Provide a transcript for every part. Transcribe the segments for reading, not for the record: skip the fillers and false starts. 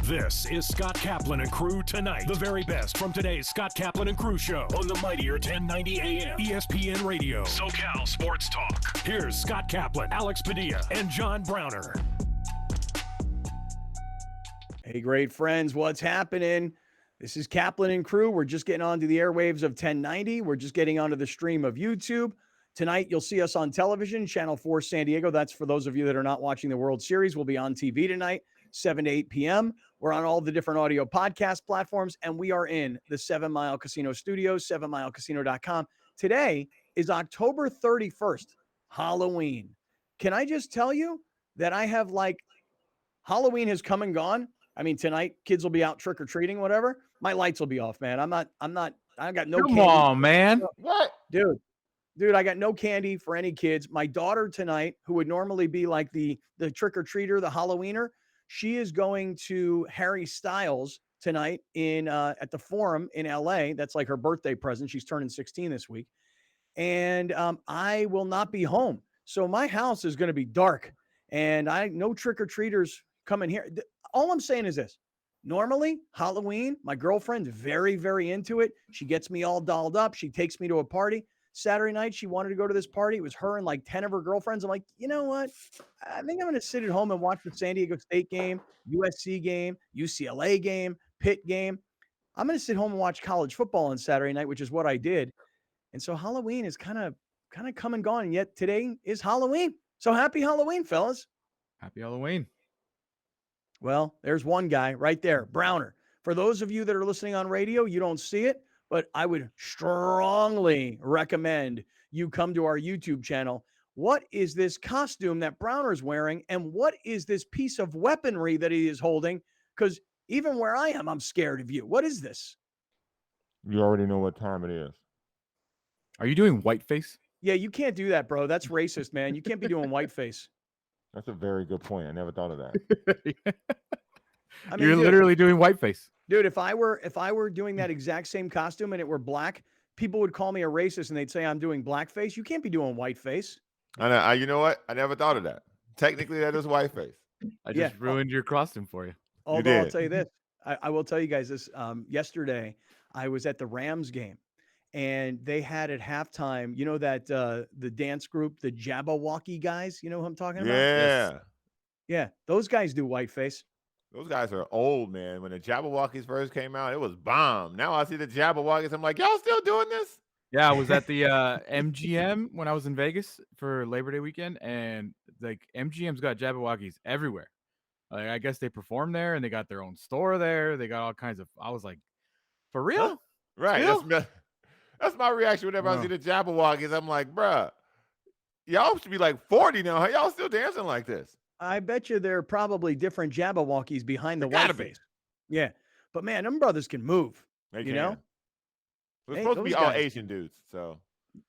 This is Scott Kaplan and Crew Tonight. The very best from today's Scott Kaplan and Crew show on the mightier 1090 AM ESPN Radio. SoCal Sports Talk. Here's Scott Kaplan, Alex Padilla, and John Browner. Hey, great friends, what's happening? This is Kaplan and Crew. We're just getting onto the airwaves of 1090. We're just getting onto the stream of YouTube. Tonight, you'll see us on television, Channel 4 San Diego. That's for those of you that are not watching the World Series. We'll be on TV tonight, 7 to 8 p.m. We're on all the different audio podcast platforms, and we are in the 7 Mile Casino Studios, 7milecasino.com. Today is October 31st, Halloween. Can I just tell you that I have Halloween has come and gone? I mean, tonight, kids will be out trick-or-treating, whatever. My lights will be off, man. I got no Come candy. on, man. What? Dude, I got no candy for any kids. My daughter tonight, who would normally be like the trick-or-treater, the Halloweener, she is going to Harry Styles tonight in at the Forum in LA. That's like her birthday present. She's turning 16 this week. And I will not be home. So my house is going to be dark. And no trick-or-treaters coming here. All I'm saying is this. Normally, Halloween, my girlfriend's very, very into it. She gets me all dolled up. She takes me to a party. Saturday night, she wanted to go to this party. It was her and like 10 of her girlfriends. I'm like, you know what? I think I'm going to sit at home and watch the San Diego State game, USC game, UCLA game, Pitt game. I'm going to sit home and watch college football on Saturday night, which is what I did. And so Halloween is kind of come and gone. And yet today is Halloween. So happy Halloween, fellas. Happy Halloween. Well, there's one guy right there, Browner. For those of you that are listening on radio, you don't see it, but I would strongly recommend you come to our YouTube channel. What is this costume that Browner's wearing, and what is this piece of weaponry that he is holding? Because even where I am, I'm scared of you. What is this? You already know what time it is. Are you doing whiteface? Yeah, you can't do that, bro. That's racist, man. You can't be doing whiteface. That's a very good point. I never thought of that. I mean, You're literally doing whiteface. Dude, if I were doing that exact same costume and it were black, people would call me a racist and they'd say I'm doing blackface. You can't be doing whiteface. I know. You know what? I never thought of that. Technically, that is whiteface. I just ruined your costume for you. Although I'll tell you this, I will tell you guys this. Yesterday, I was at the Rams game, and they had at halftime, you know that the dance group, the Jabberwocky guys. You know who I'm talking about? Yeah. Yeah, those guys do whiteface. Those guys are old, man. When the Jabberwockies first came out, it was bomb. Now I see the Jabberwockies. I'm like, y'all still doing this? Yeah, I was at the MGM when I was in Vegas for Labor Day weekend, and like MGM's got Jabberwockies everywhere. Like, I guess they perform there, and they got their own store there. They got all kinds of. I was like, for real? Huh? Right. That's my reaction whenever I see the Jabberwockies. I'm like, bruh, y'all should be like 40 now. How y'all still dancing like this? I bet you there are probably different Jabberwockies behind the whiteface. Yeah, but man, them brothers can move. They you know. It's supposed to be all Asian dudes, so.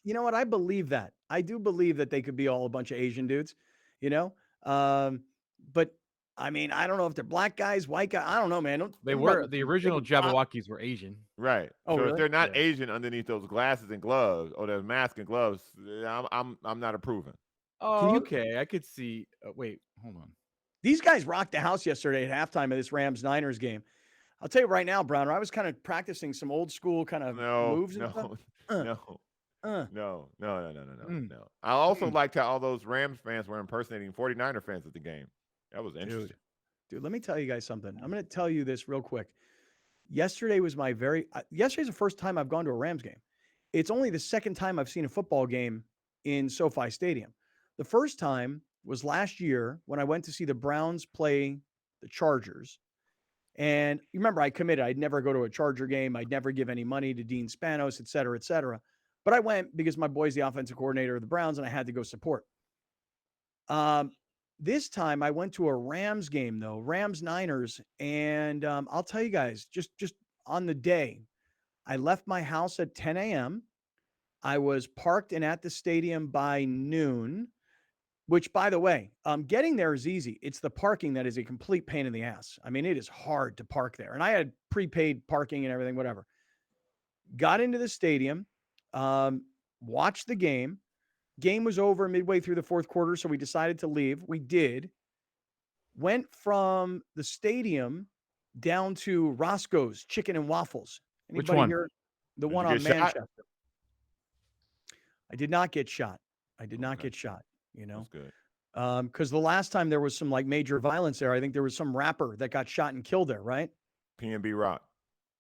You know what? I believe that. I do believe that they could be all a bunch of Asian dudes, you know? But, I mean, I don't know if they're black guys, white guys. I don't know, man. They were. The original Jabberwockies were Asian. Right. Oh, so really? if they're not Asian underneath those glasses and gloves or those mask and gloves, I'm not approving. Oh, okay. I could see. Wait, hold on. These guys rocked the house yesterday at halftime of this Rams-Niners game. I'll tell you right now, Browner, I was kind of practicing some old school kind of moves and stuff. No. I also liked how all those Rams fans were impersonating 49er fans at the game. That was interesting. Dude, let me tell you guys something. I'm going to tell you this real quick. Yesterday was yesterday's the first time I've gone to a Rams game. It's only the second time I've seen a football game in SoFi Stadium. The first time was last year when I went to see the Browns play the Chargers. And you remember, I committed. I'd never go to a Charger game. I'd never give any money to Dean Spanos, et cetera, et cetera. But I went because my boy's the offensive coordinator of the Browns, and I had to go support. This time, I went to a Rams game, though, Rams-Niners. And I'll tell you guys, just on the day, I left my house at 10 a.m. I was parked and at the stadium by noon. Which, by the way, getting there is easy. It's the parking that is a complete pain in the ass. I mean, it is hard to park there. And I had prepaid parking and everything, whatever. Got into the stadium, watched the game. Game was over midway through the fourth quarter, so we decided to leave. We did. Went from the stadium down to Roscoe's Chicken and Waffles. Which Anybody one? here? The Did one you on get shot? Manchester. I did not get shot. I did not Okay. get shot, you know. That's good. Because the last time there was some like major violence there, I think there was some rapper that got shot and killed there, right? PNB Rock.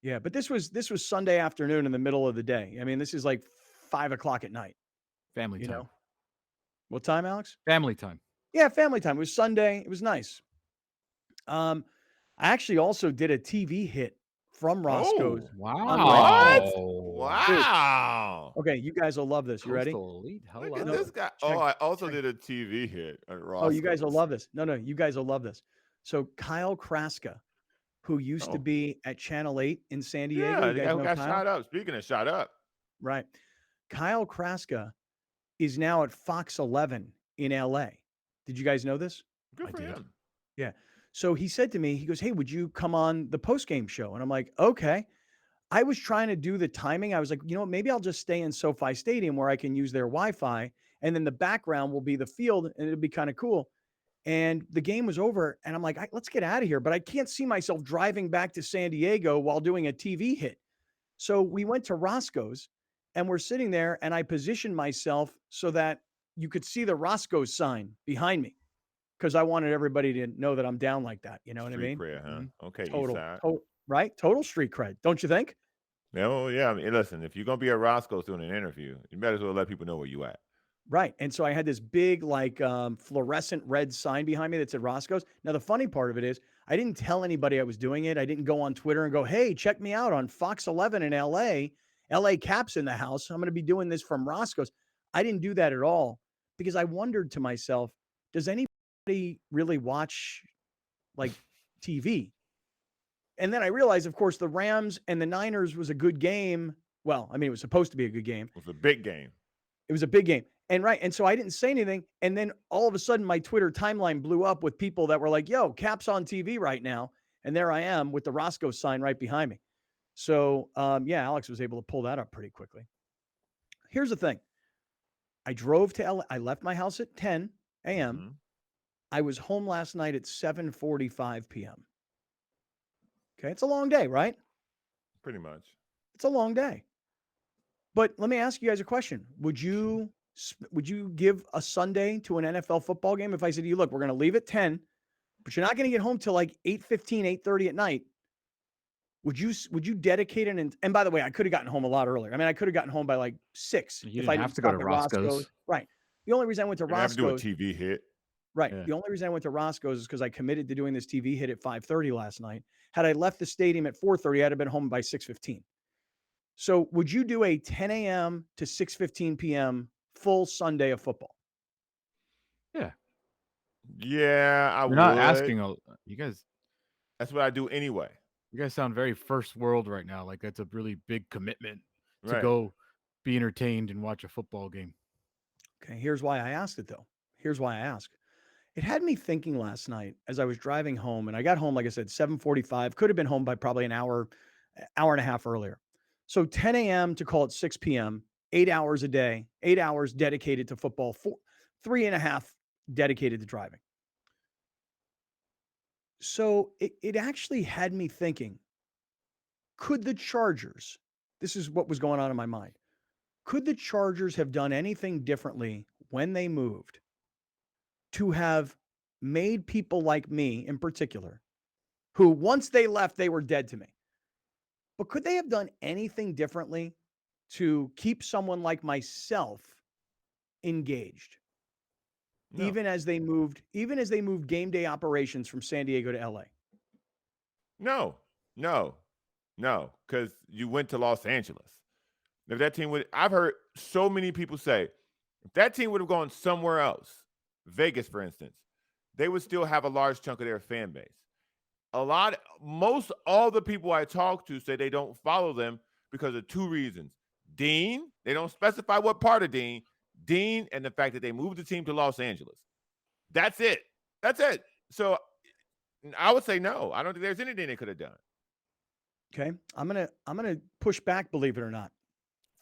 Yeah, but this was Sunday afternoon in the middle of the day. I mean, this is like 5:00 at night. Family You time. know what time, Alex? Family time. Yeah, family time. It was Sunday. It was nice. I actually also did a TV hit from Roscoe's. Oh, Wow. wow. Okay, you guys will love this. You ready? Coastal Elite. Look Hello. at this guy. check- I also check. did a TV hit at Oh, you guys will Roscoe's. love this. No, you guys will love this. So Kyle Kraska, who used to Oh. be at Channel 8 in San Diego. Yeah, You the guys guy who know got Kyle? shot up. Speaking of shot up. Right. Kyle Kraska is now at Fox 11 in LA. Did you guys know this? Good I for did. him. Yeah. So he said to me, he goes, "Hey, would you come on the post-game show?" And I'm like, "Okay." I was trying to do the timing. I was like, you know what, maybe I'll just stay in SoFi Stadium where I can use their Wi-Fi, and then the background will be the field, and it'll be kind of cool. And the game was over, and I'm like, let's get out of here. But I can't see myself driving back to San Diego while doing a TV hit. So we went to Roscoe's, and we're sitting there, and I positioned myself so that you could see the Roscoe's sign behind me because I wanted everybody to know that I'm down like that. You know what I Street mean? cred, huh? Okay, East Total, Side. right? Total street cred, don't you think? Oh, yeah. I mean, listen, if you're going to be at Roscoe's doing an interview, you better as well let people know where you at. Right. And so I had this big, like, fluorescent red sign behind me that said Roscoe's. Now, the funny part of it is I didn't tell anybody I was doing it. I didn't go on Twitter and go, "Hey, check me out on Fox 11 in LA. LA Caps in the house. I'm going to be doing this from Roscoe's." I didn't do that at all because I wondered to myself, does anybody really watch like TV? And then I realized, of course, the Rams and the Niners was a good game. Well, I mean, it was supposed to be a good game. It was a big game. It was a big game. And right. And so I didn't say anything. And then all of a sudden my Twitter timeline blew up with people that were like, "Yo, Caps on TV right now." And there I am with the Roscoe sign right behind me. So yeah, Alex was able to pull that up pretty quickly. Here's the thing. I drove to LA. I left my house at 10 a.m. Mhm. I was home last night at 7:45 p.m. Okay. It's a long day, right? Pretty much. It's a long day. But let me ask you guys a question. Would you give a Sunday to an NFL football game if I said to you, "Look, we're going to leave at 10, but you're not going to get home till like 8:15, 8:30 at night"? Would you dedicate and by the way, I could have gotten home a lot earlier. I mean, I could have gotten home by like 6 You if didn't I didn't have to go stop to at Roscoe's. Right. The only reason I went to You have to do a Roscoe's, TV hit. right. Yeah. The only reason I went to Roscoe's is because I committed to doing this TV hit at 5:30 last night. Had I left the stadium at 4:30, I'd have been home by 6:15. So would you do a 10 a.m. to 6:15 p.m. full Sunday of football? Yeah. Yeah, I You're would. not asking you guys. That's what I do anyway. You guys sound very first world right now. Like that's a really big commitment to Right. go be entertained and watch a football game. Okay, here's why I asked it though. Here's why I asked. It had me thinking last night as I was driving home, and I got home, like I said, 7:45. Could have been home by probably an hour and a half earlier. So 10 a.m. to call it 6 p.m., 8 hours a day, 8 hours dedicated to football, 3.5 dedicated to driving. So it actually had me thinking, could the Chargers, this is what was going on in my mind, could the Chargers have done anything differently when they moved to have made people like me in particular, who once they left, they were dead to me. But could they have done anything differently to keep someone like myself engaged? No. Even as they moved game day operations from San Diego to LA. No, because you went to Los Angeles. If that team would, I've heard so many people say, if that team would have gone somewhere else, Vegas, for instance, they would still have a large chunk of their fan base. All the people I talk to say they don't follow them because of two reasons. Dean, they don't specify what part of Dean, and the fact that they moved the team to Los Angeles. That's it. So I would say no. I don't think there's anything they could have done. Okay. I'm gonna push back, believe it or not.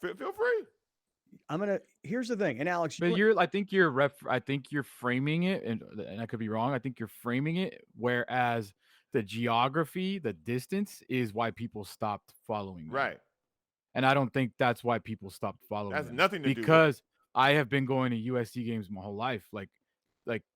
Feel free. Here's the thing. And Alex, But I think you're framing it, and I could be wrong. I think you're framing it. Whereas the geography, the distance is why people stopped following them. Right. And I don't think that's why people stopped following That's them. nothing to do with it. Because I have been going to USC games my whole life. Like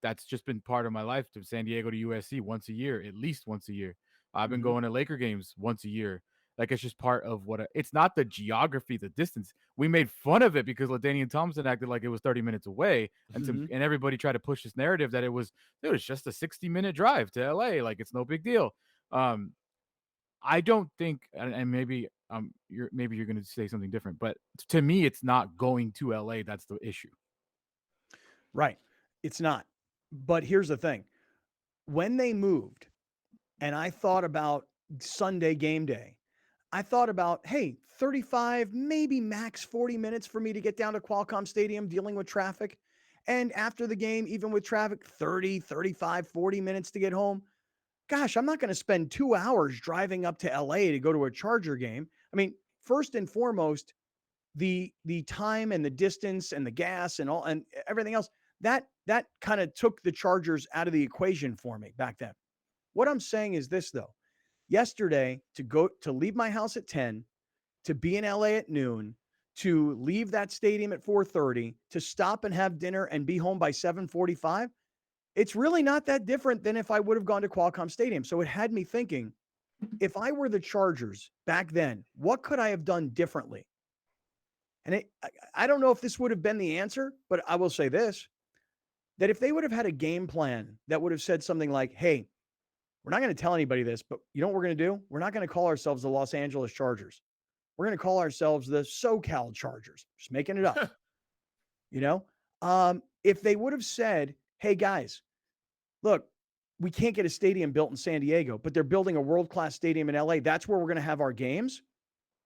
that's just been part of my life, to San Diego to USC once a year, at least once a year. I've been going to Laker games once a year. Like, it's just part of it's not the geography, the distance. We made fun of it because LaDainian Thompson acted like it was 30 minutes away. And everybody tried to push this narrative that it was just a 60-minute drive to LA. Like, it's no big deal. I don't think, and maybe you're going to say something different, but to me, it's not going to LA that's the issue. Right. It's not. But here's the thing. When they moved, and I thought about Sunday game day, I thought about, hey, 35, maybe max 40 minutes for me to get down to Qualcomm Stadium dealing with traffic. And after the game, even with traffic, 30, 35, 40 minutes to get home. Gosh, I'm not going to spend 2 hours driving up to LA to go to a Charger game. I mean, first and foremost, the time and the distance and the gas and all and everything else, that kind of took the Chargers out of the equation for me back then. What I'm saying is this, though. Yesterday, to leave my house at 10, to be in LA at noon, to leave that stadium at 4:30, to stop and have dinner and be home by 7:45, it's really not that different than if I would have gone to Qualcomm Stadium. So it had me thinking, if I were the Chargers back then, what could I have done differently? And I don't know if this would have been the answer, but I will say this, that if they would have had a game plan that would have said something like, hey, we're not going to tell anybody this, but you know what we're going to do? We're not going to call ourselves the Los Angeles Chargers. We're going to call ourselves the SoCal Chargers. Just making it up. If they would have said, hey, guys, look, we can't get a stadium built in San Diego, but they're building a world-class stadium in LA. That's where we're going to have our games.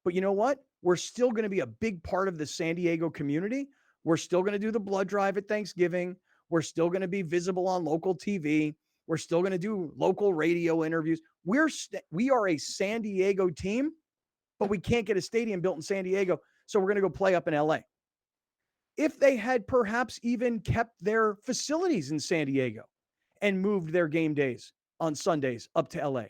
But you know what? We're still going to be a big part of the San Diego community. We're still going to do the blood drive at Thanksgiving. We're still going to be visible on local TV. We're still going to do local radio interviews. We are a San Diego team, but we can't get a stadium built in San Diego, so we're going to go play up in LA. If they had perhaps even kept their facilities in San Diego and moved their game days on Sundays up to LA.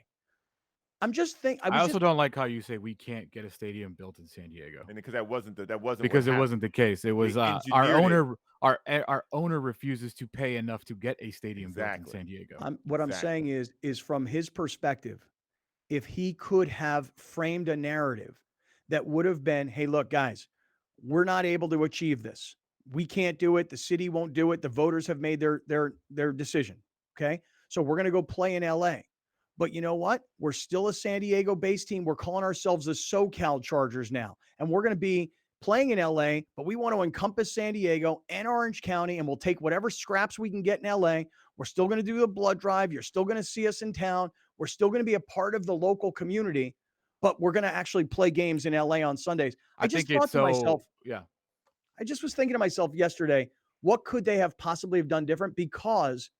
I'm just thinking. I also don't like how you say we can't get a stadium built in San Diego. And because that wasn't because it wasn't the case. It was our owner refuses to pay enough to get a stadium built in San Diego. What I'm saying is from his perspective, if he could have framed a narrative that would have been, hey, look, guys, we're not able to achieve this. We can't do it. The city won't do it. The voters have made their decision. Okay. So we're going to go play in LA. But you know what? We're still a San Diego-based team. We're calling ourselves the SoCal Chargers now. And we're going to be playing in LA, but we want to encompass San Diego and Orange County, and we'll take whatever scraps we can get in LA. We're still going to do the blood drive. You're still going to see us in town. We're still going to be a part of the local community, but we're going to actually play games in LA on Sundays. I just thought to myself, I just was thinking to myself yesterday, what could they have possibly have done different? Because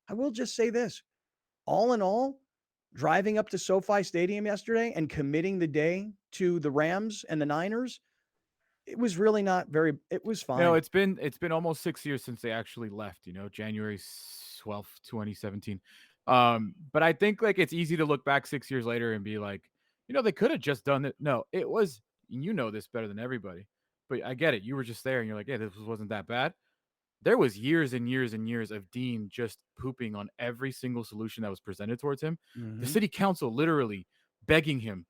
I will just say this, all in all, driving up to SoFi Stadium yesterday and committing the day to the Rams and the Niners, it was really not very, it was fine. No, it's been almost 6 years since they actually left, January 12th, 2017. But I think like it's easy to look back 6 years later and be like, they could have just done it. No, it was, this better than everybody, but I get it. You were just there and you're like, yeah, this wasn't that bad. There was years and years and years of Dean just pooping on every single solution that was presented towards him. The city council literally begging him,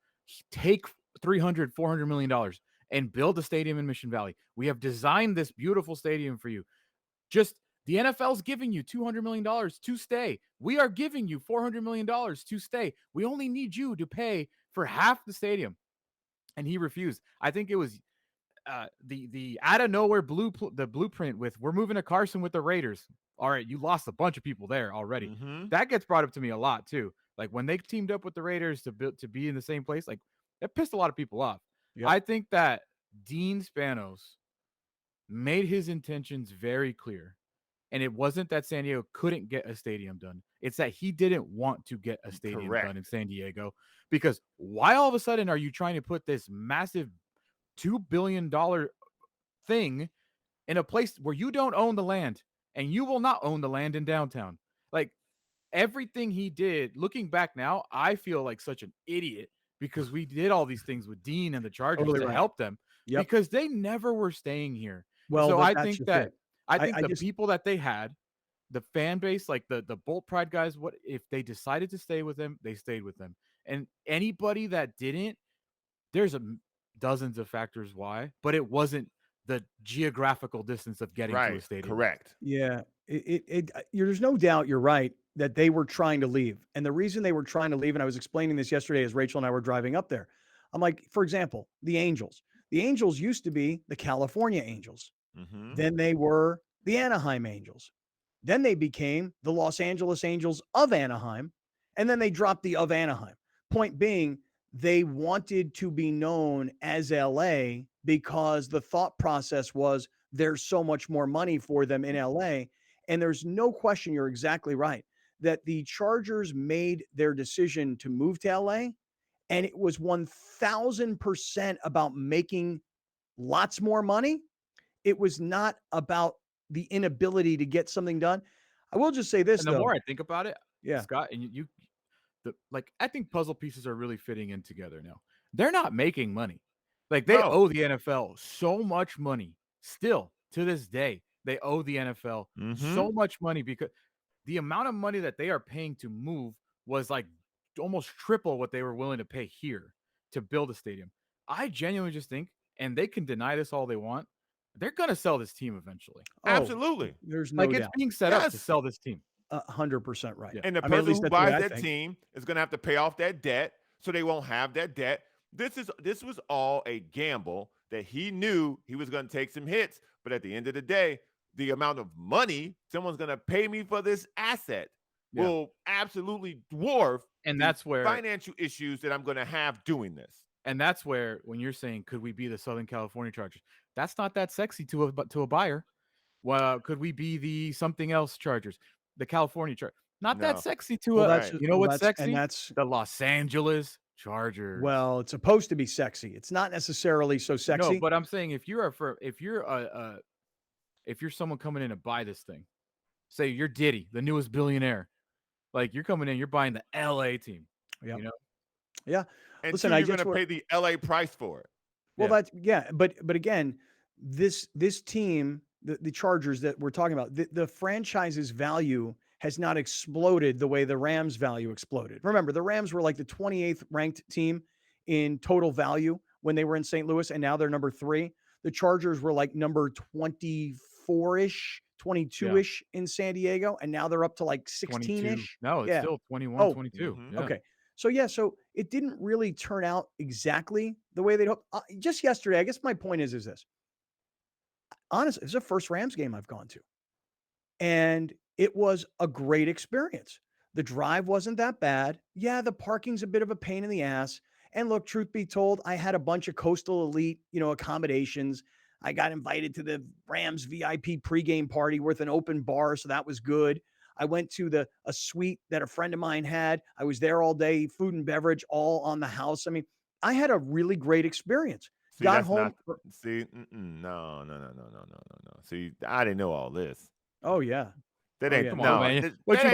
take $300, $400 million and build a stadium in Mission Valley. We have designed this beautiful stadium for you. Just the NFL's giving you $200 million to stay. We are giving you $400 million to stay. We only need you to pay for half the stadium. And he refused. I think it was the out of nowhere the blueprint with we're moving to Carson with the Raiders. All right, you lost a bunch of people there already. That gets brought up to me a lot too. Like when they teamed up with the Raiders to be in the same place, like that pissed a lot of people off. Yep. I think that Dean Spanos made his intentions very clear. And it wasn't that San Diego couldn't get a stadium done. It's that he didn't want to get a stadium done in San Diego. Because why all of a sudden are you trying to put this massive $2 billion thing in a place where you don't own the land and you will not own the land in downtown? Like, everything he did, looking back now, I feel like such an idiot because we did all these things with Dean and the Chargers Totally to right. help them Yep. because they never were staying here. Well, So but I that's think just that it. the people that they had, the fan base, like the Bolt Pride guys, what if they decided to stay with them, they stayed with them. And anybody that didn't, there's dozens of factors why, but it wasn't the geographical distance of getting to a stadium. Correct. Yeah, there's no doubt you're right that they were trying to leave. And the reason they were trying to leave, and I was explaining this yesterday as Rachel and I were driving up there. I'm like, for example, the Angels. The Angels used to be the California Angels. Mm-hmm. Then they were the Anaheim Angels. Then they became the Los Angeles Angels of Anaheim. And then they dropped the of Anaheim. Point being, they wanted to be known as LA because the thought process was there's so much more money for them in LA. And there's no question, you're exactly right, that the Chargers made their decision to move to LA. And it was 1000% about making lots more money. It was not about the inability to get something done. I will just say this, And the though. more I think about it, Yeah. Scott, and I think puzzle pieces are really fitting in together now. They're not making money. Like they owe the NFL so much money still to this day. They owe the NFL so much money because the amount of money that they are paying to move was like almost triple what they were willing to pay here to build a stadium. I genuinely just think, and they can deny this all they want, they're going to sell this team eventually. Absolutely. There's no doubt. It's being set up to sell this team. 100% right. Yeah. And the person who buys that team is going to have to pay off that debt, so they won't have that debt. This was all a gamble that he knew he was going to take some hits, but at the end of the day, the amount of money someone's going to pay me for this asset will absolutely dwarf and that's where financial issues that I'm going to have doing this. And that's where, when you're saying, could we be the Southern California Chargers? That's not that sexy to a buyer. Well, could we be the something else Chargers? The California Chargers? Not that sexy to you know what's sexy? And that's the Los Angeles Chargers. Well, it's supposed to be sexy. It's not necessarily so sexy. No, but I'm saying if you're someone coming in to buy this thing, say you're Diddy, the newest billionaire, like you're coming in, you're buying the LA team. Yeah. You know? Yeah. And listen, you're going to pay the LA price for it. Well, but again, this team, the Chargers that we're talking about, the franchise's value has not exploded the way the Rams' value exploded. Remember, the Rams were like the 28th ranked team in total value when they were in St. Louis, and now they're number 3. The Chargers were like number 24-ish, 22-ish in San Diego, and now they're up to like 16-ish. No, it's still 21, 22. Yeah. Okay. So it didn't really turn out exactly the way they'd hoped. Just yesterday, I guess my point is this. Honestly, it's the first Rams game I've gone to. And it was a great experience. The drive wasn't that bad. Yeah, the parking's a bit of a pain in the ass. And look, truth be told, I had a bunch of Coastal Elite, accommodations. I got invited to the Rams VIP pregame party with an open bar, so that was good. I went to a suite that a friend of mine had. I was there all day, food and beverage, all on the house. I mean, I had a really great experience. Got home. No. See, I didn't know all this. Oh yeah. That ain't come on, man. What you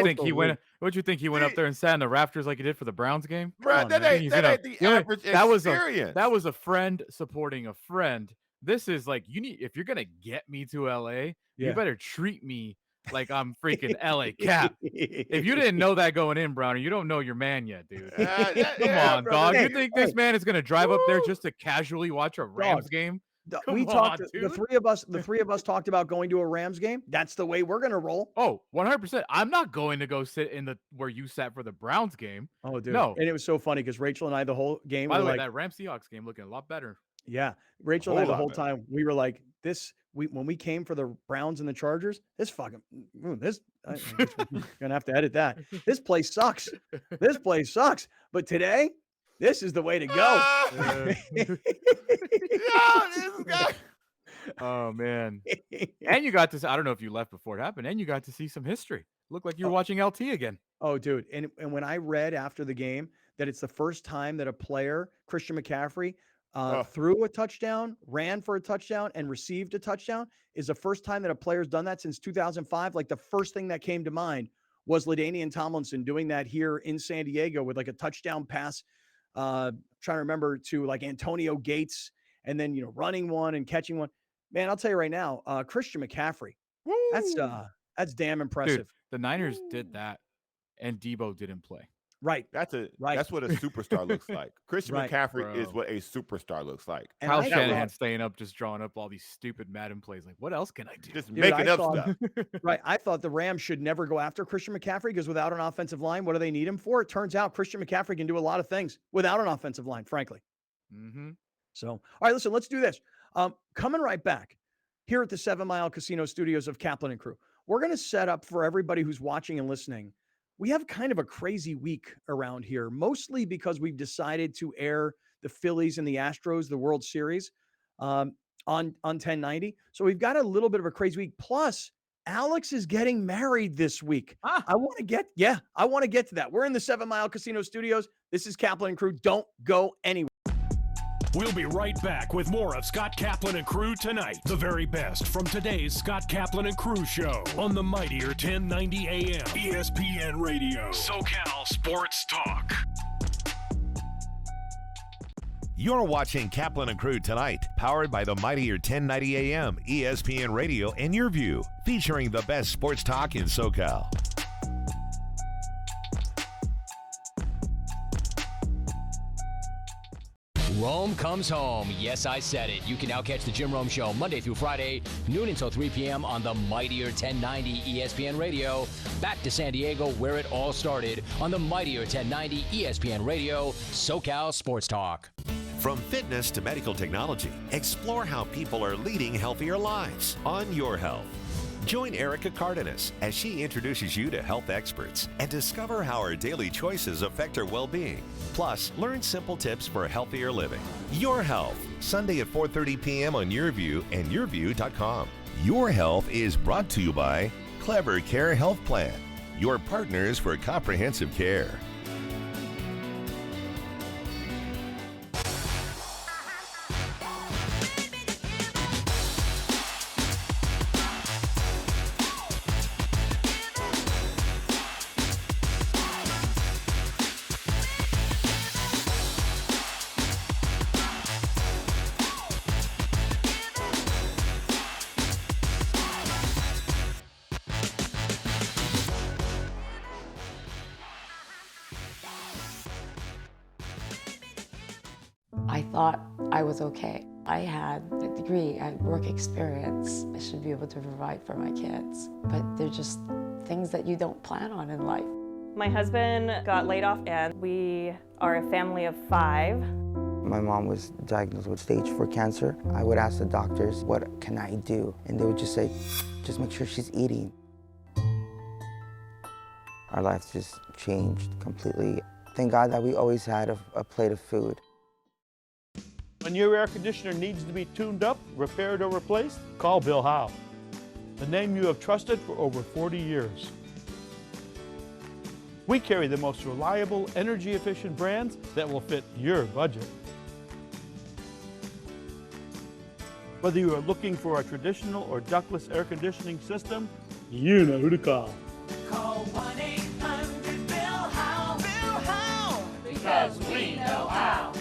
think he went up there and sat in the rafters like he did for the Browns game? Right, that ain't the average experience. That was a friend supporting a friend. This is like, if you're gonna get me to LA, you better treat me like I'm freaking LA Cap. If you didn't know that going in, Browner, you don't know your man yet, dude. Come on, dog. You think this man is gonna drive up there just to casually watch a Rams game? The three of us talked about going to a Rams game. That's the way we're going to roll. Oh, 100%. I'm not going to go sit in where you sat for the Browns game. Oh, dude. No. And it was so funny because Rachel and I, the whole game, by the way, that Rams Seahawks game looking a lot better. Yeah. Rachel and I, the whole time, we were like, when we came for the Browns and the Chargers, I'm going to have to edit that. This place sucks. But today, this is the way to go. This guy. Oh, man. And you got to, I don't know if you left before it happened, and you got to see some history. Looked like you were watching LT again. Oh, dude. And when I read after the game that it's the first time that a player, Christian McCaffrey, threw a touchdown, ran for a touchdown, and received a touchdown, is the first time that a player's done that since 2005. Like the first thing that came to mind was LaDainian Tomlinson doing that here in San Diego with like a touchdown pass. Trying to remember to like Antonio Gates, and then, running one and catching one. Man, I'll tell you right now, Christian McCaffrey, that's damn impressive. Dude, the Niners did that, and Debo didn't play. Right. That's what a superstar looks like. Christian McCaffrey is what a superstar looks like. And Kyle Shanahan staying up, just drawing up all these stupid Madden plays. Like, what else can I do? Just making up stuff. Right. I thought the Rams should never go after Christian McCaffrey because without an offensive line, what do they need him for? It turns out Christian McCaffrey can do a lot of things without an offensive line, frankly. Mm-hmm. So, all right, listen, let's do this. Coming right back here at the 7 Mile Casino Studios of Kaplan and Crew, we're going to set up for everybody who's watching and listening. We have kind of a crazy week around here, mostly because we've decided to air the Phillies and the Astros, the World Series, on 1090. So we've got a little bit of a crazy week. Plus, Alex is getting married this week. I want to get to that. We're in the 7 Mile Casino Studios. This is Kaplan and Crew. Don't go anywhere. We'll be right back with more of Scott Kaplan and Crew tonight. The very best from today's Scott Kaplan and Crew show on the mightier 1090 AM ESPN Radio. SoCal Sports Talk. You're watching Kaplan and Crew tonight, powered by the mightier 1090 AM ESPN Radio and Your View, featuring the best sports talk in SoCal. Rome comes home. Yes, I said it. You can now catch the Jim Rome Show Monday through Friday, noon until 3 p.m. on the mightier 1090 ESPN Radio. Back to San Diego, where it all started, on the mightier 1090 ESPN Radio, SoCal Sports Talk. From fitness to medical technology, explore how people are leading healthier lives on Your Health. Join Erica Cardenas as she introduces you to health experts and discover how our daily choices affect our well-being. Plus, learn simple tips for healthier living. Your Health, Sunday at 4:30 p.m. on Your View and yourview.com. Your Health is brought to you by Clever Care Health Plan, your partners for comprehensive care. I thought I was okay. I had a degree, I had work experience. I should be able to provide for my kids. But they're just things that you don't plan on in life. My husband got laid off and we are a family of 5. My mom was diagnosed with stage 4 cancer. I would ask the doctors, what can I do? And they would just say, just make sure she's eating. Our lives just changed completely. Thank God that we always had a plate of food. When your air conditioner needs to be tuned up, repaired, or replaced, call Bill Howe, the name you have trusted for over 40 years. We carry the most reliable, energy-efficient brands that will fit your budget. Whether you are looking for a traditional or ductless air conditioning system, you know who to call. Call 1-800-BILL-HOWE. Bill Howe, because we know how.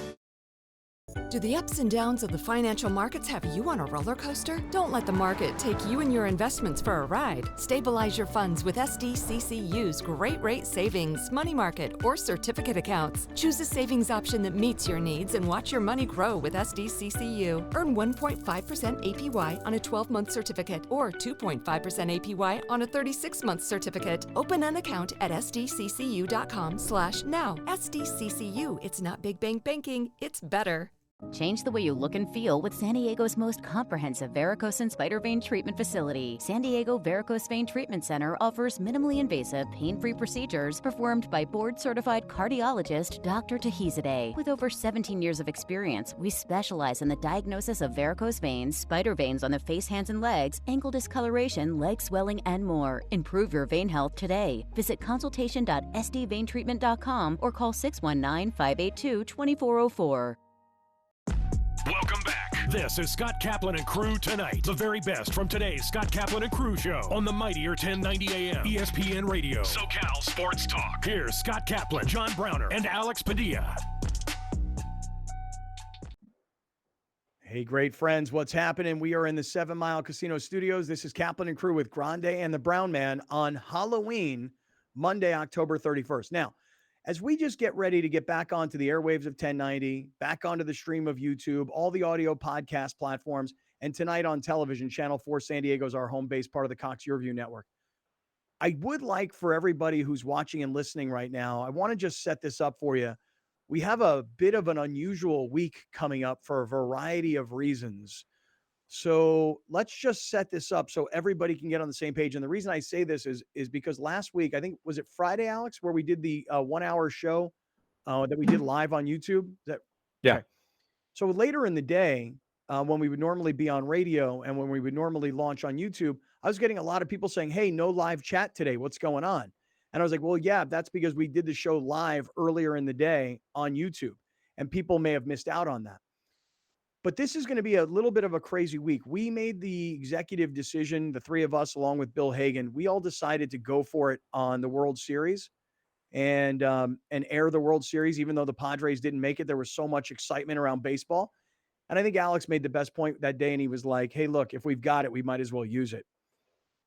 Do the ups and downs of the financial markets have you on a roller coaster? Don't let the market take you and your investments for a ride. Stabilize your funds with SDCCU's Great Rate Savings, Money Market, or Certificate accounts. Choose a savings option that meets your needs and watch your money grow with SDCCU. Earn 1.5% APY on a 12-month certificate or 2.5% APY on a 36-month certificate. Open an account at sdccu.com/now. SDCCU, it's not big bang banking, it's better. Change the way you look and feel with San Diego's most comprehensive varicose and spider vein treatment facility. San Diego Varicose Vein Treatment Center offers minimally invasive, pain-free procedures performed by board-certified cardiologist Dr. Tahizadeh. With over 17 years of experience, we specialize in the diagnosis of varicose veins, spider veins on the face, hands, and legs, ankle discoloration, leg swelling, and more. Improve your vein health today. Visit consultation.sdveintreatment.com or call 619-582-2404. Welcome back This is Scott Kaplan and Crew Tonight. The very best from today's Scott Kaplan and Crew show on the mightier 1090 AM ESPN Radio. SoCal Sports Talk. Here's Scott Kaplan, John Browner, and Alex Padilla. Hey, great friends, what's happening? We are in the 7 Mile Casino Studios. This is Kaplan and Crew with Grande and the Brown Man on Halloween, Monday, October 31st. Now, as we just get ready to get back onto the airwaves of 1090, back onto the stream of YouTube, all the audio podcast platforms, and tonight on television, Channel 4 San Diego is our home base, part of the Cox Yourview Network. I would like for everybody who's watching and listening right now, I want to just set this up for you. We have a bit of an unusual week coming up for a variety of reasons. So let's just set this up so everybody can get on the same page. And the reason I say this is because last week, I think, was it Friday, Alex, where we did the 1 hour show that we did live on YouTube? Yeah. Okay. So later in the day, when we would normally be on radio and when we would normally launch on YouTube, I was getting a lot of people saying, hey, no live chat today. What's going on? And I was like, well, yeah, that's because we did the show live earlier in the day on YouTube, and people may have missed out on that. But this is going to be a little bit of a crazy week. We made the executive decision, the three of us, along with Bill Hagan, we all decided to go for it on the World Series and air the World Series, even though the Padres didn't make it. There was so much excitement around baseball. And I think Alex made the best point that day, and he was like, hey, look, if we've got it, we might as well use it.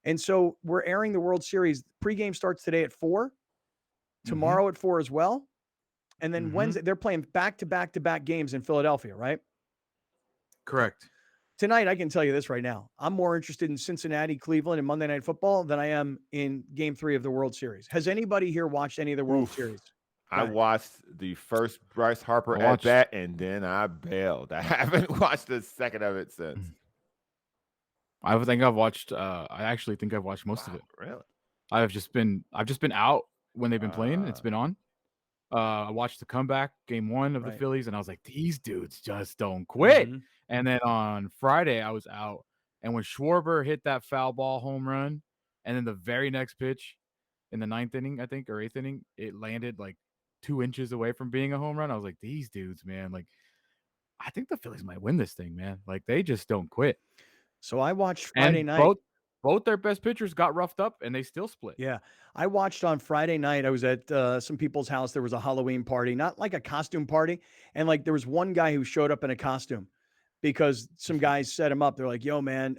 And so we're airing the World Series. Pregame starts today at 4, tomorrow at 4 as well. And then Wednesday, they're playing back-to-back-to-back games in Philadelphia, right? Correct. Tonight, I can tell you this right now. I'm more interested in Cincinnati, Cleveland, and Monday Night Football than I am in Game 3 of the World Series. Has anybody here watched any of the World Series? I watched the first Bryce Harper at bat, and then I bailed. I haven't watched a second of it since. I think I've watched. I actually think I've watched most of it. Really? I've just been out when they've been playing. It's been on. I watched the comeback game 1 of the Phillies, and I was like, these dudes just don't quit. And then on Friday, I was out, and when Schwarber hit that foul ball home run, and then the very next pitch in the 9th inning, I think, or 8th inning, it landed like 2 inches away from being a home run. I was like, these dudes, man, like, I think the Phillies might win this thing, man. Like, they just don't quit. So I watched Friday night. Both their best pitchers got roughed up, and they still split. Yeah. I watched on Friday night. I was at some people's house. There was a Halloween party, not like a costume party. And like there was one guy who showed up in a costume because some guys set him up. They're like, yo, man,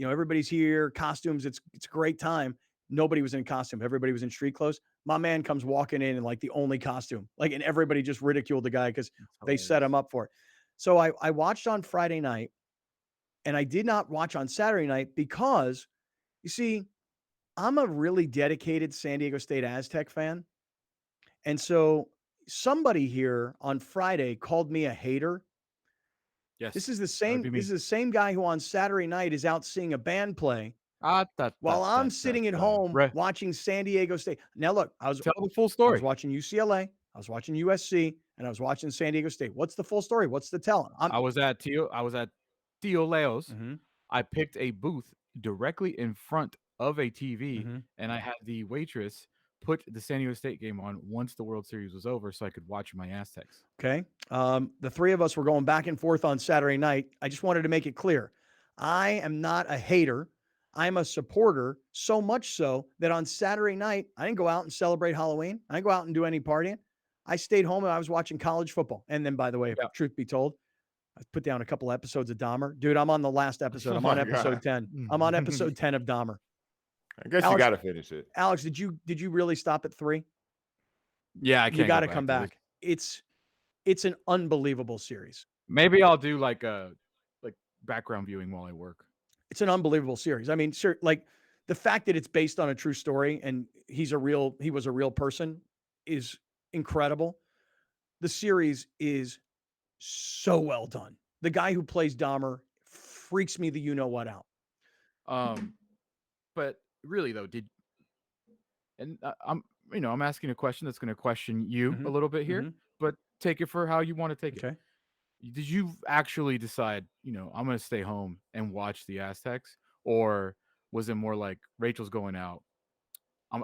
everybody's here, costumes. It's a great time. Nobody was in costume. Everybody was in street clothes. My man comes walking in like the only costume. Like, and everybody just ridiculed the guy because they set him up for it. So I watched on Friday night. And I did not watch on Saturday night because, you see, I'm a really dedicated San Diego State Aztec fan. And so somebody here on Friday called me a hater. Yes. This is the same guy who on Saturday night is out seeing a band play while I'm sitting at home watching San Diego State. Now, look, tell the full story. I was watching UCLA. I was watching USC, and I was watching San Diego State. What's the full story? What's the tell? I was at Tio Leo's. I picked a booth directly in front of a TV, and I had the waitress put the San Diego State game on once the World Series was over so I could watch my Aztecs. Okay. The three of us were going back and forth on Saturday night. I just wanted to make it clear. I am not a hater. I'm a supporter, so much so that on Saturday night, I didn't go out and celebrate Halloween. I didn't go out and do any partying. I stayed home and I was watching college football. And then, by the way, truth be told, I put down a couple episodes of Dahmer. Dude, I'm on the last episode. I'm on episode 10. I'm on episode 10 of Dahmer. I guess you got to finish it. Alex, did you really stop at 3? Yeah, I can't. You got to come back. It's an unbelievable series. Maybe I'll do like background viewing while I work. It's an unbelievable series. I mean, sure, like the fact that it's based on a true story and he was a real person is incredible. The series is so well done. The guy who plays Dahmer freaks me the you-know-what out. But really though, I'm asking a question that's going to question you a little bit here, but take it for how you want to take it. Did you actually decide, I'm going to stay home and watch the Aztecs, or was it more like Rachel's going out,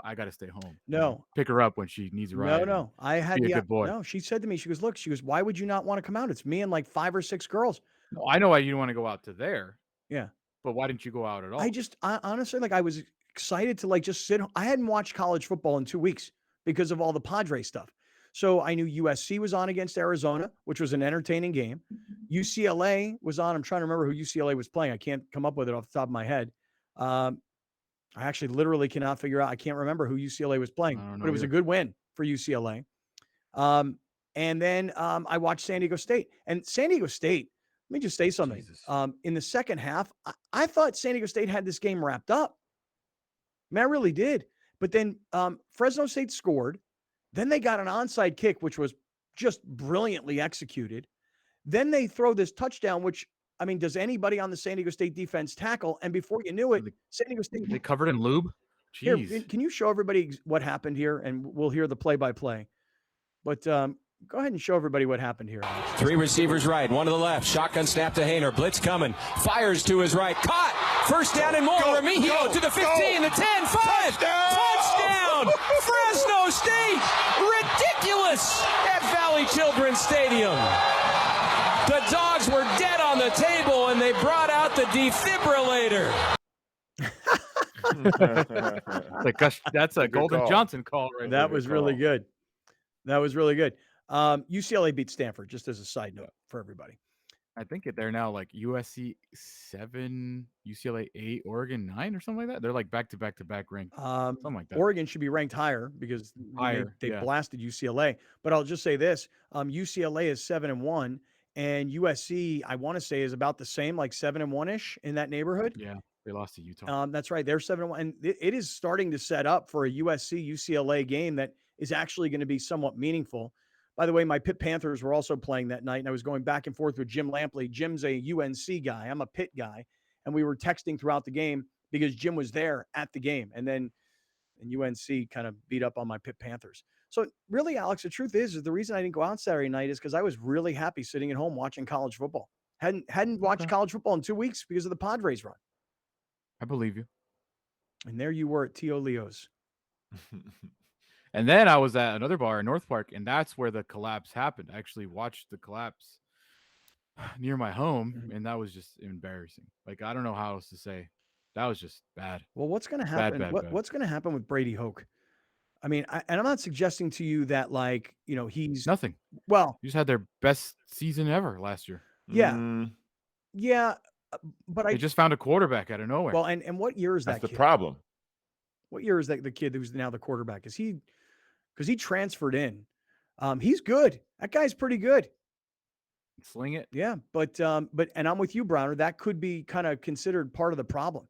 I got to stay home? No. Pick her up when she needs a ride. No. I had be a good boy. No, she said to me, she goes, why would you not want to come out? It's me and like 5 or 6 girls. Well, I know why you don't want to go out to there. Yeah. But why didn't you go out at all? I honestly, like, I was excited to like just sit. I hadn't watched college football in 2 weeks because of all the Padres stuff. So I knew USC was on against Arizona, which was an entertaining game. UCLA was on. I'm trying to remember who UCLA was playing. I can't come up with it off the top of my head. I actually literally cannot figure out. I can't remember who UCLA was playing, but it was a good win for UCLA. And then I watched San Diego State. And San Diego State, let me just say something. In the second half, I thought San Diego State had this game wrapped up. I mean, I really did. But then Fresno State scored. Then they got an onside kick, which was just brilliantly executed. Then they throw this touchdown, which, I mean, does anybody on the San Diego State defense tackle? And before you knew it, San Diego State. They covered in lube? Jeez. Here, can you show everybody what happened here? And we'll hear the play-by-play. But go ahead and show everybody what happened here. Alex. 3 receivers right, 1 to the left. Shotgun snap to Hainer. Blitz coming. Fires to his right. Caught. First down and more. Remigio to the 15, the 10, 5. Touchdown. Fresno State. Ridiculous at Valley Children's Stadium. The dogs were dead on the table, and they brought out the defibrillator. That's a Golden call. Johnson call right there. That was really good. That was really good. UCLA beat Stanford, just as a side note for everybody. I think they're now like USC 7, UCLA 8, Oregon 9 or something like that. They're like back-to-back ranked. Something like that. Oregon should be ranked higher because they blasted UCLA. But I'll just say this. UCLA is 7-1, and USC, I want to say, is about the same, like 7-1-ish in that neighborhood. Yeah, they lost to Utah. That's right. They're 7-1. And it is starting to set up for a USC-UCLA game that is actually going to be somewhat meaningful. By the way, my Pitt Panthers were also playing that night, and I was going back and forth with Jim Lampley. Jim's a UNC guy. I'm a Pitt guy. And we were texting throughout the game because Jim was there at the game. And UNC kind of beat up on my Pitt Panthers. So really, Alex, the truth is the reason I didn't go out Saturday night is because I was really happy sitting at home watching college football. Hadn't watched college football in 2 weeks because of the Padres run. I believe you. And there you were at Tio Leo's. And then I was at another bar in North Park, and that's where the collapse happened. I actually watched the collapse near my home, and that was just embarrassing. Like, I don't know how else to say. That was just bad. Well, what's going to happen? Bad. What's going to happen with Brady Hoke? I mean, and I'm not suggesting to you that, like, you know, he's nothing. Well, you just had their best season ever last year. Yeah. Yeah. But they just found a quarterback out of nowhere. Well, and what year is that? That's the problem. What year is that the kid who's now the quarterback? Is he? Because he transferred in. He's good. That guy's pretty good. Sling it. Yeah, but and I'm with you, Browner. That could be kind of considered part of the problem.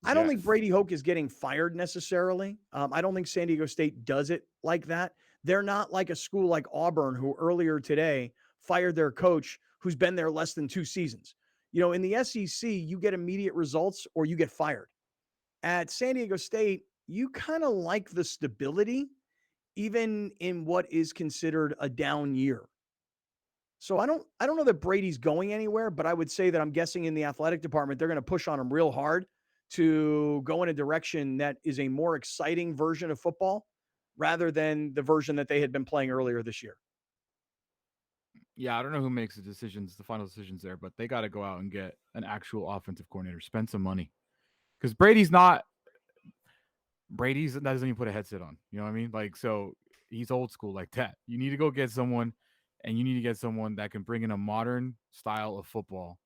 I don't think Brady Hoke is getting fired necessarily. I don't think San Diego State does it like that. They're not like a school like Auburn, who earlier today fired their coach, who's been there less than 2 seasons. You know, in the SEC, you get immediate results or you get fired. At San Diego State, you kind of like the stability, even in what is considered a down year. So I don't know that Brady's going anywhere, but I would say that I'm guessing in the athletic department, they're going to push on him real hard to go in a direction that is a more exciting version of football rather than the version that they had been playing earlier this year. Yeah, I don't know who makes the decisions, the final decisions there, but they got to go out and get an actual offensive coordinator, spend some money. Because Brady doesn't even put a headset on. You know what I mean? Like, so he's old school like that. You need to go get someone, and you need to get someone that can bring in a modern style of football.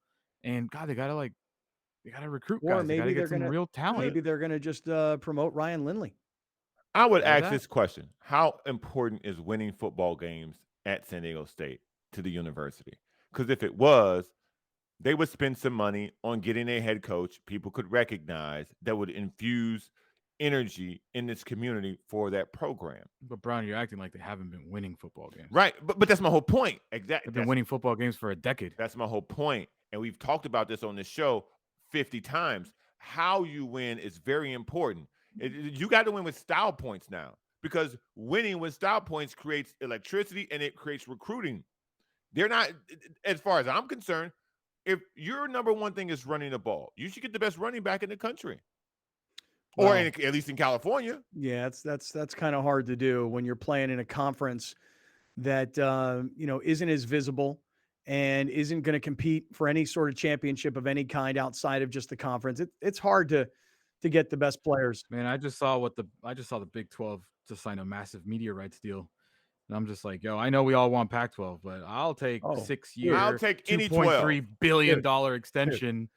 And God, they gotta recruit guys. Or maybe they gotta they're get some gonna, real talent. Maybe they're going to just promote Ryan Lindley. I would ask this question: how important is winning football games at San Diego State to the university? Because if it was, they would spend some money on getting a head coach people could recognize that would infuse energy in this community for that program. But Brown, you're acting like they haven't been winning football games. Right. But that's my whole point. Exactly. They've been winning football games for a decade. That's my whole point. And we've talked about this on this show 50 times. How you win is very important. You got to win with style points now, because winning with style points creates electricity and it creates recruiting. They're not, as far as I'm concerned, if your number one thing is running the ball, you should get the best running back in the country. Well, or at least in California. Yeah, that's kind of hard to do when you're playing in a conference that isn't as visible and isn't going to compete for any sort of championship of any kind outside of just the conference. It's hard to get the best players. Man, I just saw the Big 12 to sign a massive media rights deal. And I'm just like, yo, I know we all want Pac-12, but I'll take 6 year, I'll take any $2.3 billion extension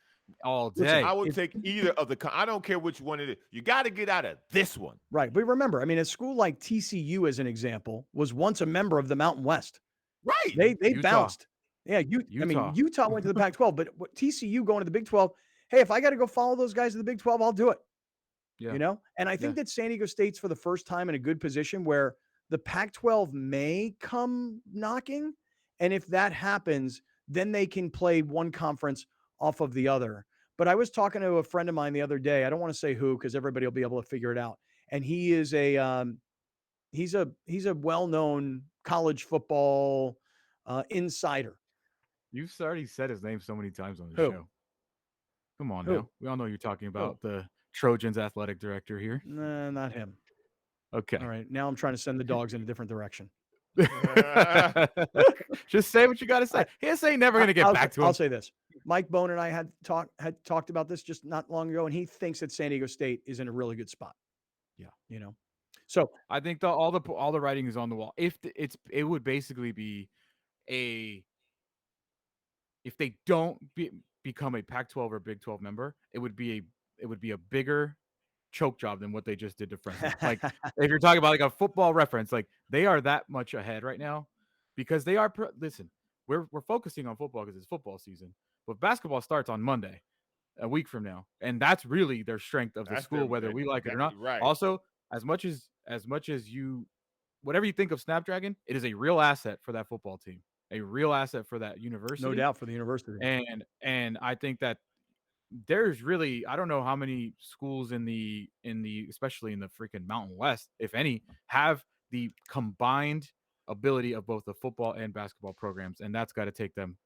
all day. Listen, I would take either of the. I don't care which one it is. You got to get out of this one. Right. But remember, I mean, a school like TCU, as an example, was once a member of the Mountain West. Right. They Utah. bounced. Yeah. I mean, Utah went to the Pac-12, but TCU going to the Big 12. Hey, if I got to go follow those guys to the Big 12, I'll do it. Yeah. You know? And I think that San Diego State's for the first time in a good position where the Pac-12 may come knocking. And if that happens, then they can play one conference off of the other. But I was talking to a friend of mine the other day. I don't want to say who, because everybody will be able to figure it out. And he is he's a well-known college football insider. You've already said his name so many times on the Who? show. Come on Who? now. We all know you're talking about the Trojans athletic director here. Nah, not him. Okay. All right. Now I'm trying to send the dogs in a different direction. Just say what you got to say. This ain't never going to get back to him. I'll say this. Mike Bone and I had talked about this just not long ago, and he thinks that San Diego State is in a really good spot. Yeah. You know? So I think all the writing is on the wall. It would basically be if they don't become a Pac-12 or Big 12 member, it would be a bigger choke job than what they just did to Fresno. Like if you're talking about like a football reference, like they are that much ahead right now because they are. Listen, we're focusing on football because it's football season, but basketball starts on Monday, a week from now, and that's really their strength of the school, whether we like it or not. Right. Also, as much as you, whatever you think of Snapdragon, it is a real asset for that football team, a real asset for that university. No doubt for the university. And I think that there's really, I don't know how many schools in the especially in the freaking Mountain West, if any, have the combined ability of both the football and basketball programs, and that's got to take them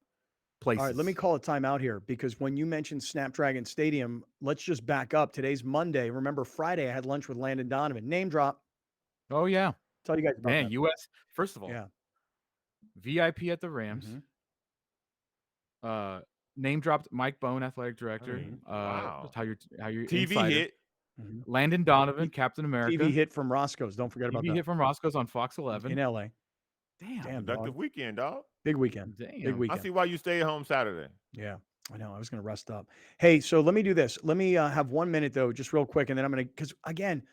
places. All right, let me call a timeout here because when you mentioned Snapdragon Stadium, let's just back up. Today's Monday. Remember Friday I had lunch with Landon Donovan. Name drop. Oh yeah. Tell you guys about that. US, first of all. Yeah. VIP at the Rams. Mm-hmm. Name dropped Mike Bone, athletic director. Wow. How you're TV insider. hit. Landon Donovan, Captain America. TV hit from Roscoe's. Don't forget about that. TV hit from Roscoe's on Fox 11 in LA. Damn, Productive weekend, dog. Big weekend. Damn. Big weekend. I see why you stay home Saturday. Yeah, I know. I was going to rest up. Hey, so let me do this. Let me have 1 minute though, just real quick, and then I'm going to, because again,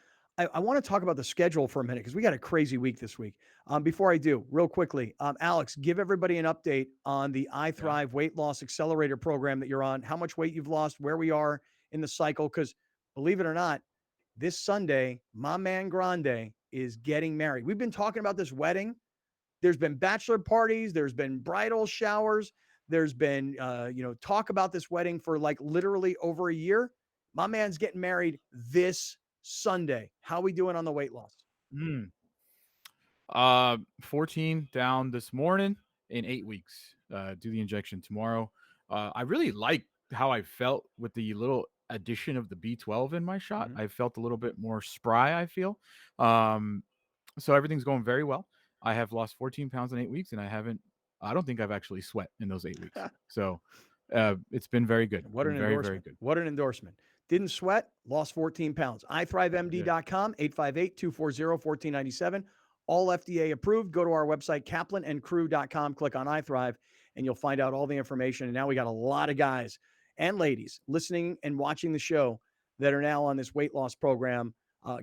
I want to talk about the schedule for a minute because we got a crazy week this week. Before I do, real quickly, Alex, give everybody an update on the iThrive Weight Loss Accelerator program that you're on, how much weight you've lost, where we are in the cycle. Because believe it or not, this Sunday, my man Grande is getting married. We've been talking about this wedding. There's been bachelor parties. There's been bridal showers. There's been, talk about this wedding for like literally over a year. My man's getting married this Sunday. How we doing on the weight loss? 14 down this morning in 8 weeks. Do the injection tomorrow. I really like how I felt with the little addition of the B12 in my shot. I felt a little bit more spry, I feel. So everything's going very well. I have lost 14 pounds in 8 weeks, and I don't think I've actually sweat in those 8 weeks. So it's been very good. What an very, endorsement. very good. What an endorsement. Didn't sweat, lost 14 pounds. iThriveMD.com, 858-240-1497. All FDA approved. Go to our website, kaplanandcrew.com, click on iThrive, and you'll find out all the information. And now we got a lot of guys and ladies listening and watching the show that are now on this weight loss program,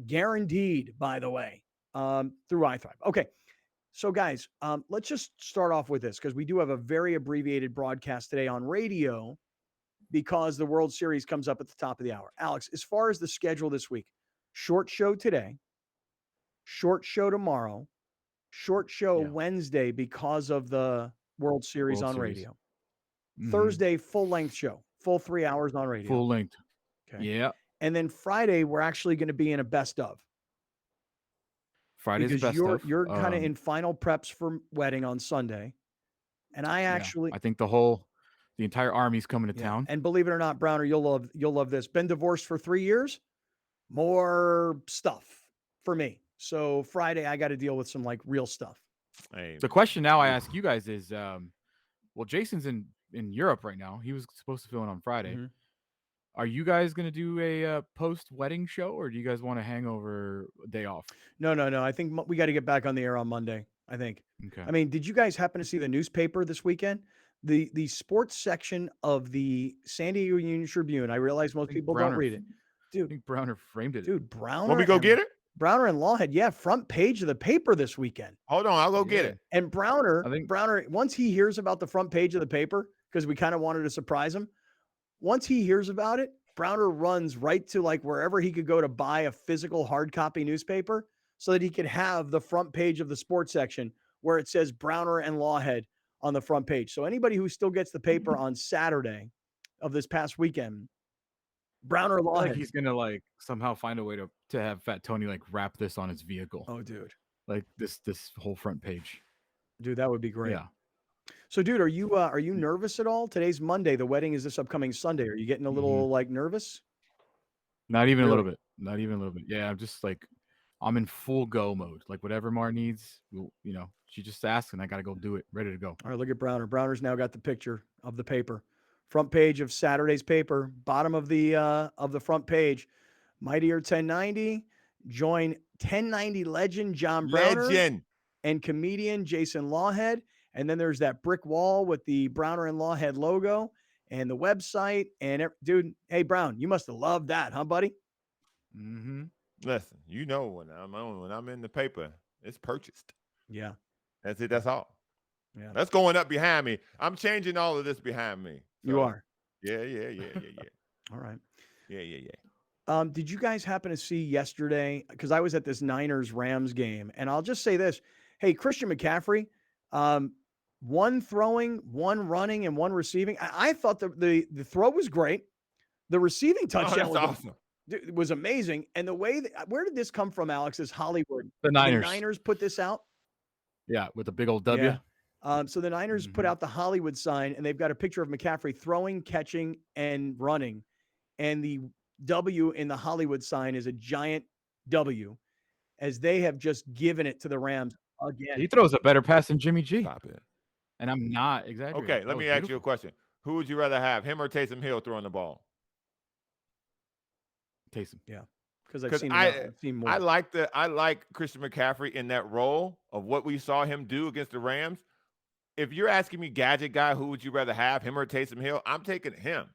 guaranteed, by the way, through iThrive. Okay. So guys, let's just start off with this because we do have a very abbreviated broadcast today on radio because the World Series comes up at the top of the hour. Alex, as far as the schedule this week, short show today, short show tomorrow, short show Wednesday because of the World Series on radio. Thursday, full length show, full 3 hours on radio. Full length. Okay. Yeah. And then Friday, we're actually going to be in a best of. Friday's because the best of. You're kind of in final preps for wedding on Sunday. And I actually, I think the entire army's coming to town. And believe it or not, Browner, you'll love this. Been divorced for 3 years. More stuff for me. So Friday, I got to deal with some like real stuff. The question now I ask you guys is, well, Jason's in Europe right now. He was supposed to fill in on Friday. Mhm. Are you guys going to do a post-wedding show, or do you guys want a hangover day off? No. I think we got to get back on the air on Monday, I think. Okay. I mean, did you guys happen to see the newspaper this weekend? The sports section of the San Diego Union Tribune. I realize most people don't read it. I think Browner framed it. Dude, Browner. Want me to go get it? Browner and Lawhead, yeah, front page of the paper this weekend. Hold on, I'll go get it. And Browner, once he hears about the front page of the paper, because we kind of wanted to surprise him, once he hears about it, Browner runs right to like wherever he could go to buy a physical hard copy newspaper so that he could have the front page of the sports section where it says Browner and Lawhead on the front page. So anybody who still gets the paper on Saturday of this past weekend, Browner, I feel Lawhead. like he's gonna like somehow find a way to have Fat Tony like wrap this on his vehicle. Oh, dude, like this whole front page. Dude, that would be great. Yeah. So, dude, are you nervous at all? Today's Monday. The wedding is this upcoming Sunday. Are you getting a little like nervous? Not even Really? a little bit. Not even a little bit. Yeah, I'm just like, I'm in full go mode. Like whatever Mar needs, she just asks and I got to go do it. Ready to go. All right, look at Browner. Browner's now got the picture of the paper. Front page of Saturday's paper. Bottom of the front page. Mightier 1090. Join 1090 legend John Browner. Legend. And comedian Jason Lawhead. And then there's that brick wall with the Browner and Lawhead logo and the website. And dude, hey, Brown, you must have loved that, huh, buddy? Mm-hmm. Listen, when I'm in the paper, it's purchased. Yeah. That's it. That's all. Yeah. That's going up behind me. I'm changing all of this behind me. You are. Yeah. All right. Yeah. Did you guys happen to see yesterday? Because I was at this Niners-Rams game, and I'll just say this. Hey, Christian McCaffrey, one throwing, one running, and one receiving. I thought the throw was great. The receiving touchdown was awesome. Was amazing. And the way where did this come from, Alex? Is Hollywood. The Niners. The Niners put this out? Yeah, with a big old W. Yeah. So the Niners put out the Hollywood sign, and they've got a picture of McCaffrey throwing, catching, and running. And the W in the Hollywood sign is a giant W, as they have just given it to the Rams again. He throws a better pass than Jimmy G. Stop it. And I'm not exaggerating. Okay, let me ask you a question. Who would you rather have, him or Taysom Hill throwing the ball? Taysom. Yeah. Because I've seen more. I like Christian McCaffrey in that role of what we saw him do against the Rams. If you're asking me gadget guy, who would you rather have, him or Taysom Hill? I'm taking him.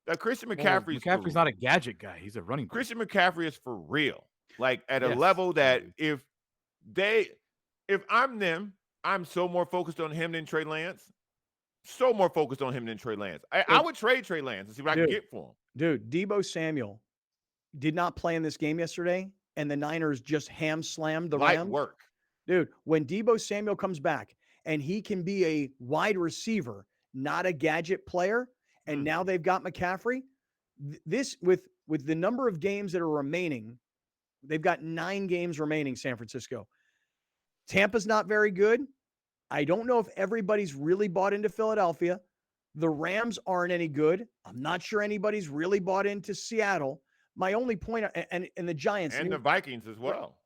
Now, Christian McCaffrey's not a gadget guy. He's a running back. Christian McCaffrey is for real. Like at a level that if I'm them, I'm so more focused on him than Trey Lance. So more focused on him than Trey Lance. I would trade Trey Lance and see what I can get for him. Dude, Deebo Samuel did not play in this game yesterday, and the Niners just ham-slammed the Rams. Light work. Dude, when Deebo Samuel comes back and he can be a wide receiver, not a gadget player, and now they've got McCaffrey, this with the number of games that are remaining, they've got 9 games remaining, San Francisco. Tampa's not very good. I don't know if everybody's really bought into Philadelphia. The Rams aren't any good. I'm not sure anybody's really bought into Seattle. My only point, and the Giants. And the Vikings as well.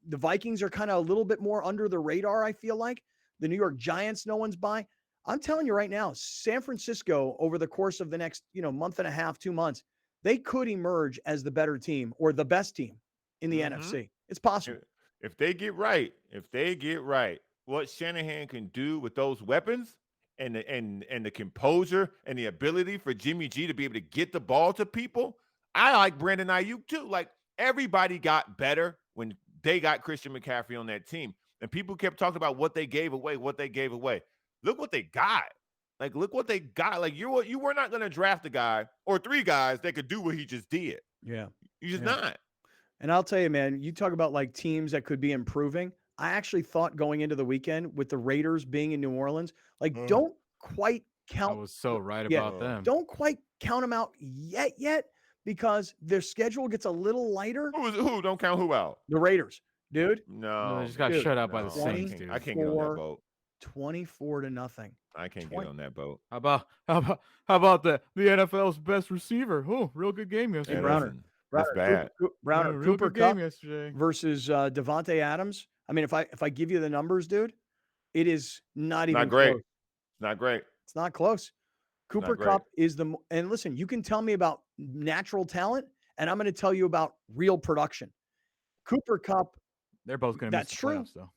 The Vikings are kind of a little bit more under the radar, I feel like. The New York Giants, no one's buying. I'm telling you right now, San Francisco, over the course of the next, month and a half, 2 months, they could emerge as the better team or the best team in the NFC. It's possible. If they get right, what Shanahan can do with those weapons and the composure and the ability for Jimmy G to be able to get the ball to people. I like Brandon Ayuk too. Like everybody got better when they got Christian McCaffrey on that team. And people kept talking about what they gave away. Look what they got. Like, look what they got. Like you were not going to draft a guy or 3 guys that could do what he just did. Yeah. You just not. And I'll tell you, man, you talk about like teams that could be improving. I actually thought going into the weekend with the Raiders being in New Orleans, like don't quite count. I was so right about them. Don't quite count them out yet because their schedule gets a little lighter. Who? Don't count who out? The Raiders, dude. No, they just got shut out by the Saints, dude. I can't get on that boat. 24-0. I can't get on that boat. How about the NFL's best receiver? Oh, real good game yesterday. Hey, Browner. That's bad. Browner, real Cooper good game Kupp yesterday versus Devontae Adams. I mean, if I give you the numbers, dude, it is not even great. close. Not great. It's not close. Cooper great. Kupp is and listen, you can tell me about natural talent, and I'm going to tell you about real production. Cooper Kupp. They're both going to miss the playoffs, though.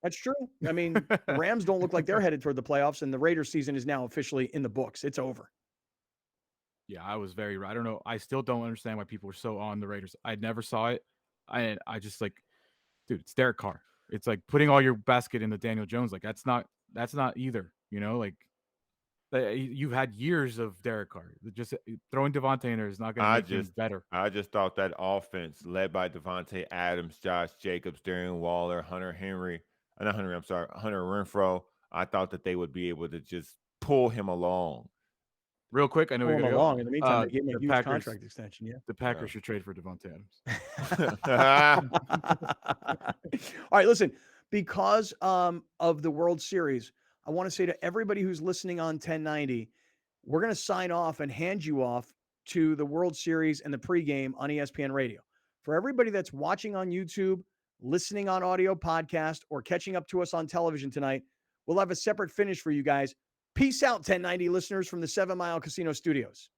That's true. I mean, the Rams don't look like they're headed toward the playoffs, and the Raiders season is now officially in the books. It's over. Yeah, I was very right. I don't know. I still don't understand why people were so on the Raiders. I never saw it. I just like, dude, it's Derek Carr. It's like putting all your basket in the Daniel Jones. Like that's not either. You know, like you've had years of Derek Carr. Just throwing Devontae in there is not going to make him better. I just thought that offense led by Devontae Adams, Josh Jacobs, Darren Waller, Hunter Renfro. I thought that they would be able to just pull him along. Real quick, I know Pull we're him going to along. In the meantime, they gave him a huge Packers, contract extension. Yeah, the Packers should trade for Devontae Adams. All right, listen. Because of the World Series, I want to say to everybody who's listening on 1090, we're going to sign off and hand you off to the World Series and the pregame on ESPN Radio. For everybody that's watching on YouTube, listening on audio podcast, or catching up to us on television tonight, we'll have a separate finish for you guys. Peace out, 1090 listeners from the 7 Mile Casino Studios.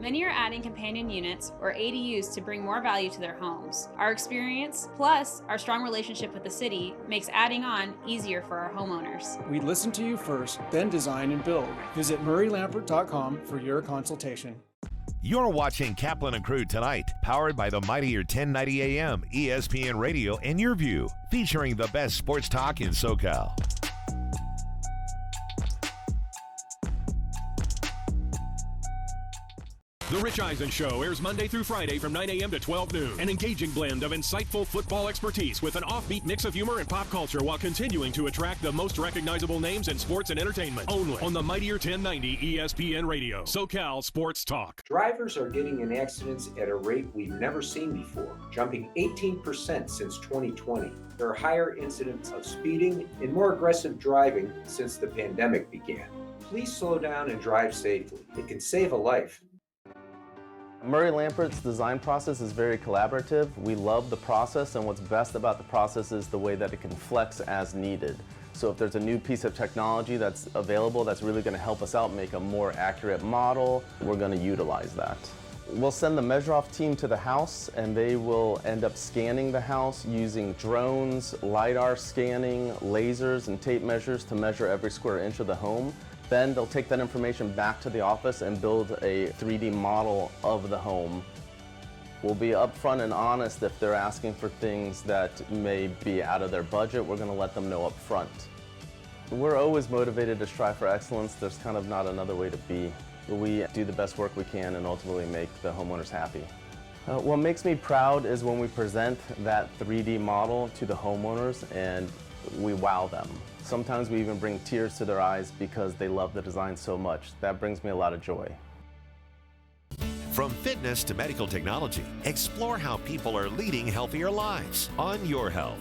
Many are adding companion units or ADUs to bring more value to their homes. Our experience, plus our strong relationship with the city, makes adding on easier for our homeowners. We listen to you first, then design and build. Visit murraylampert.com for your consultation. You're watching Kaplan and Crew tonight, powered by the mightier 1090 AM, ESPN Radio, and Your View, featuring the best sports talk in SoCal. The Rich Eisen Show airs Monday through Friday from 9 a.m. to 12 noon. An engaging blend of insightful football expertise with an offbeat mix of humor and pop culture while continuing to attract the most recognizable names in sports and entertainment. Only on the mightier 1090 ESPN Radio. SoCal Sports Talk. Drivers are getting in accidents at a rate we've never seen before, jumping 18% since 2020. There are higher incidents of speeding and more aggressive driving since the pandemic began. Please slow down and drive safely. It can save a life. Murray Lampert's design process is very collaborative. We love the process, and what's best about the process is the way that it can flex as needed. So if there's a new piece of technology that's available that's really going to help us out make a more accurate model, we're going to utilize that. We'll send the measure-off team to the house, and they will end up scanning the house using drones, LiDAR scanning, lasers, and tape measures to measure every square inch of the home. Then they'll take that information back to the office and build a 3D model of the home. We'll be upfront and honest if they're asking for things that may be out of their budget. We're going to let them know up front. We're always motivated to strive for excellence. There's kind of not another way to be. We do the best work we can and ultimately make the homeowners happy. What makes me proud is when we present that 3D model to the homeowners and we wow them. Sometimes we even bring tears to their eyes because they love the design so much. That brings me a lot of joy. From fitness to medical technology, explore how people are leading healthier lives on Your Health.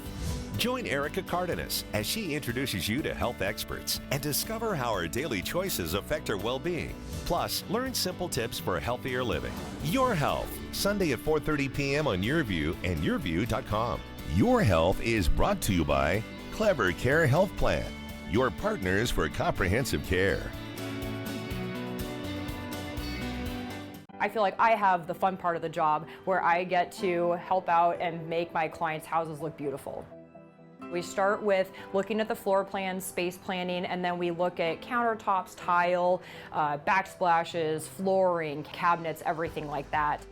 Join Erica Cardenas as she introduces you to health experts and discover how our daily choices affect our well-being. Plus, learn simple tips for healthier living. Your Health, Sunday at 4:30 p.m. on Your View and yourview.com. Your Health is brought to you by Clever Care Health Plan, your partners for comprehensive care. I feel like I have the fun part of the job where I get to help out and make my clients' houses look beautiful. We start with looking at the floor plan, space planning, and then we look at countertops, tile, backsplashes, flooring, cabinets, everything like that.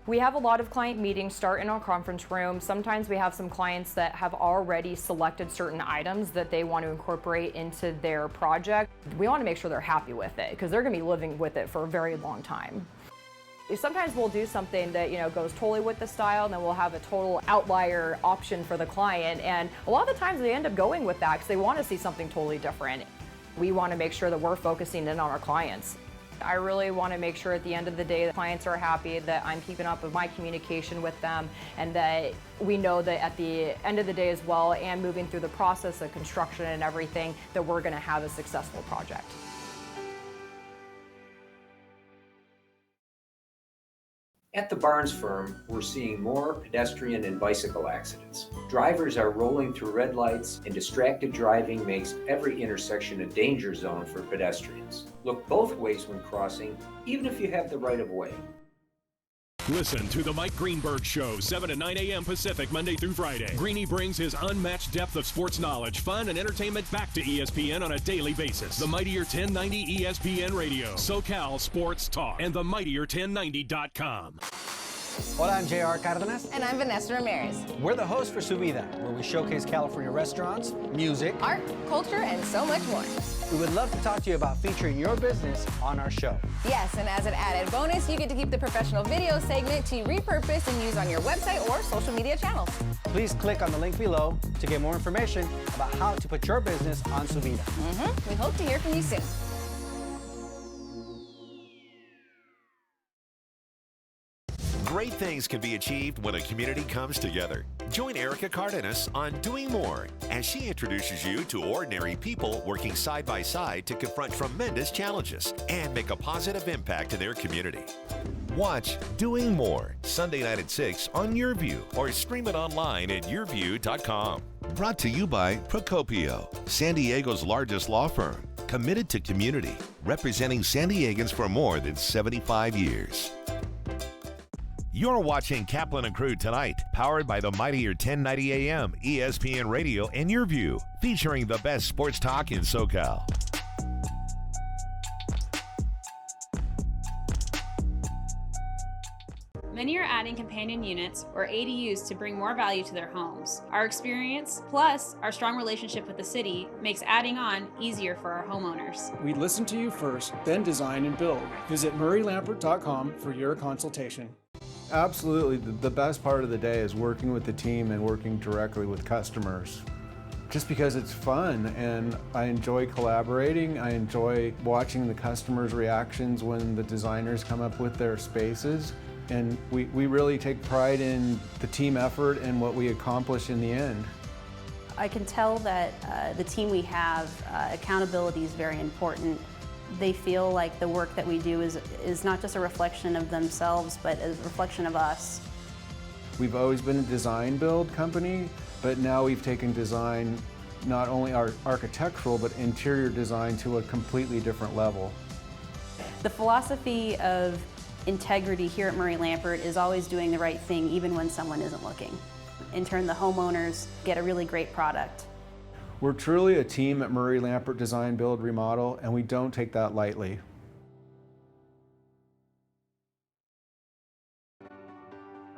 We have a lot of client meetings start in our conference room. Sometimes we have some clients that have already selected certain items that they want to incorporate into their project. We want to make sure they're happy with it because they're going to be living with it for a very long time. Sometimes we'll do something that goes totally with the style, and then we'll have a total outlier option for the client. And a lot of the times they end up going with that because they want to see something totally different. We want to make sure that we're focusing in on our clients. I really want to make sure at the end of the day the clients are happy, that I'm keeping up with my communication with them, and that we know that at the end of the day as well, and moving through the process of construction and everything, that we're going to have a successful project. At the Barnes firm, we're seeing more pedestrian and bicycle accidents. Drivers are rolling through red lights, and distracted driving makes every intersection a danger zone for pedestrians. Look both ways when crossing, even if you have the right of way. Listen to The Mike Greenberg Show, 7 to 9 a.m. Pacific, Monday through Friday. Greeny brings his unmatched depth of sports knowledge, fun, and entertainment back to ESPN on a daily basis. The Mightier 1090 ESPN Radio, SoCal Sports Talk, and themightier1090.com. Hola, I'm JR Cardenas. And I'm Vanessa Ramirez. We're the hosts for Su Vida, where we showcase California restaurants, music, art, culture, and so much more. We would love to talk to you about featuring your business on our show. Yes, and as an added bonus, you get to keep the professional video segment to repurpose and use on your website or social media channels. Please click on the link below to get more information about how to put your business on Su Vida. We hope to hear from you soon. Great things can be achieved when a community comes together. Join Erica Cardenas on Doing More as she introduces you to ordinary people working side by side to confront tremendous challenges and make a positive impact in their community. Watch Doing More Sunday night at 6 on YourView or stream it online at yourview.com. Brought to you by Procopio, San Diego's largest law firm, committed to community, representing San Diegans for more than 75 years. You're watching Kaplan and Crew tonight, powered by the Mightier 1090 AM, ESPN Radio, and YourView, featuring the best sports talk in SoCal. Many are adding companion units or ADUs to bring more value to their homes. Our experience, plus our strong relationship with the city, makes adding on easier for our homeowners. We listen to you first, then design and build. Visit murraylampert.com for your consultation. Absolutely. The best part of the day is working with the team and working directly with customers. Just because it's fun and I enjoy collaborating. I enjoy watching the customers' reactions when the designers come up with their spaces. And we really take pride in the team effort and what we accomplish in the end. I can tell that the team we have, accountability is very important. They feel like the work that we do is not just a reflection of themselves, but a reflection of us. We've always been a design build company, but now we've taken design, not only architectural, but interior design to a completely different level. The philosophy of integrity here at Murray Lampert is always doing the right thing even when someone isn't looking. In turn, the homeowners get a really great product. We're truly a team at Murray Lampert Design, Build, Remodel, and we don't take that lightly.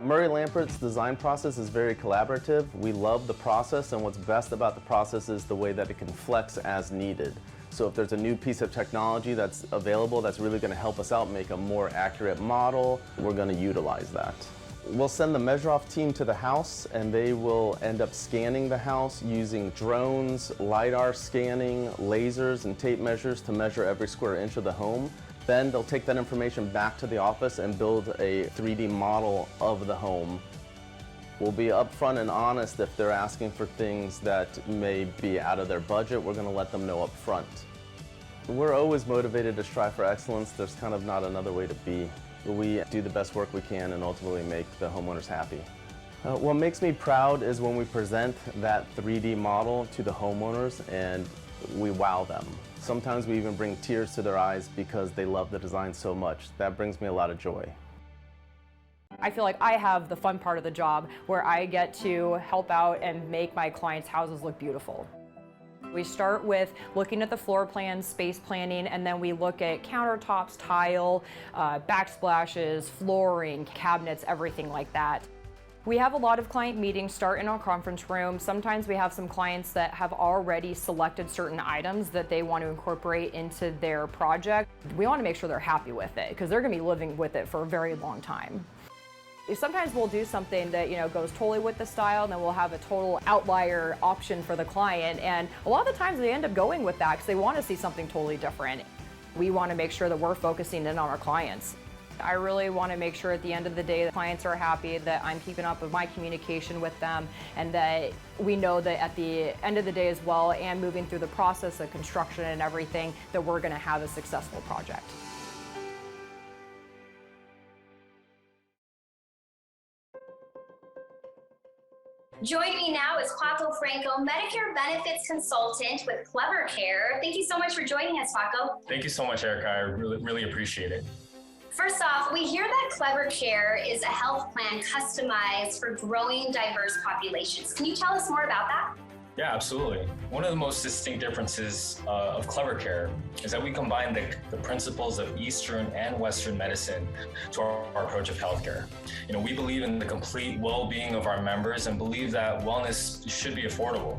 Murray Lampert's design process is very collaborative. We love the process, and what's best about the process is the way that it can flex as needed. So if there's a new piece of technology that's available that's really going to help us out, make a more accurate model, we're going to utilize that. We'll send the measure-off team to the house, and they will end up scanning the house using drones, LiDAR scanning, lasers, and tape measures to measure every square inch of the home. Then they'll take that information back to the office and build a 3D model of the home. We'll be upfront and honest if they're asking for things that may be out of their budget. We're going to let them know up front. We're always motivated to strive for excellence. There's kind of not another way to be. We do the best work we can and ultimately make the homeowners happy. What makes me proud is when we present that 3D model to the homeowners and we wow them. Sometimes we even bring tears to their eyes because they love the design so much. That brings me a lot of joy. I feel like I have the fun part of the job where I get to help out and make my clients' houses look beautiful. We start with looking at the floor plans, space planning, and then we look at countertops, tile, backsplashes, flooring, cabinets, everything like that. We have a lot of client meetings start in our conference room. Sometimes we have some clients that have already selected certain items that they want to incorporate into their project. We want to make sure they're happy with it because they're going to be living with it for a very long time. Sometimes we'll do something that goes totally with the style, and then we'll have a total outlier option for the client. And a lot of the times they end up going with that because they want to see something totally different. We want to make sure that we're focusing in on our clients. I really want to make sure at the end of the day the clients are happy, that I'm keeping up with my communication with them, and that we know that at the end of the day as well, and moving through the process of construction and everything, that we're going to have a successful project. Joining me now is Paco Franco, Medicare Benefits Consultant with Clever Care. Thank you so much for joining us, Paco. Thank you so much, Erica. I really appreciate it. First off, we hear that Clever Care is a health plan customized for growing diverse populations. Can you tell us more about that? Yeah, absolutely. One of the most distinct differences of Clever Care is that we combine the principles of Eastern and Western medicine to our approach of healthcare. You know, we believe in the complete well-being of our members and believe that wellness should be affordable.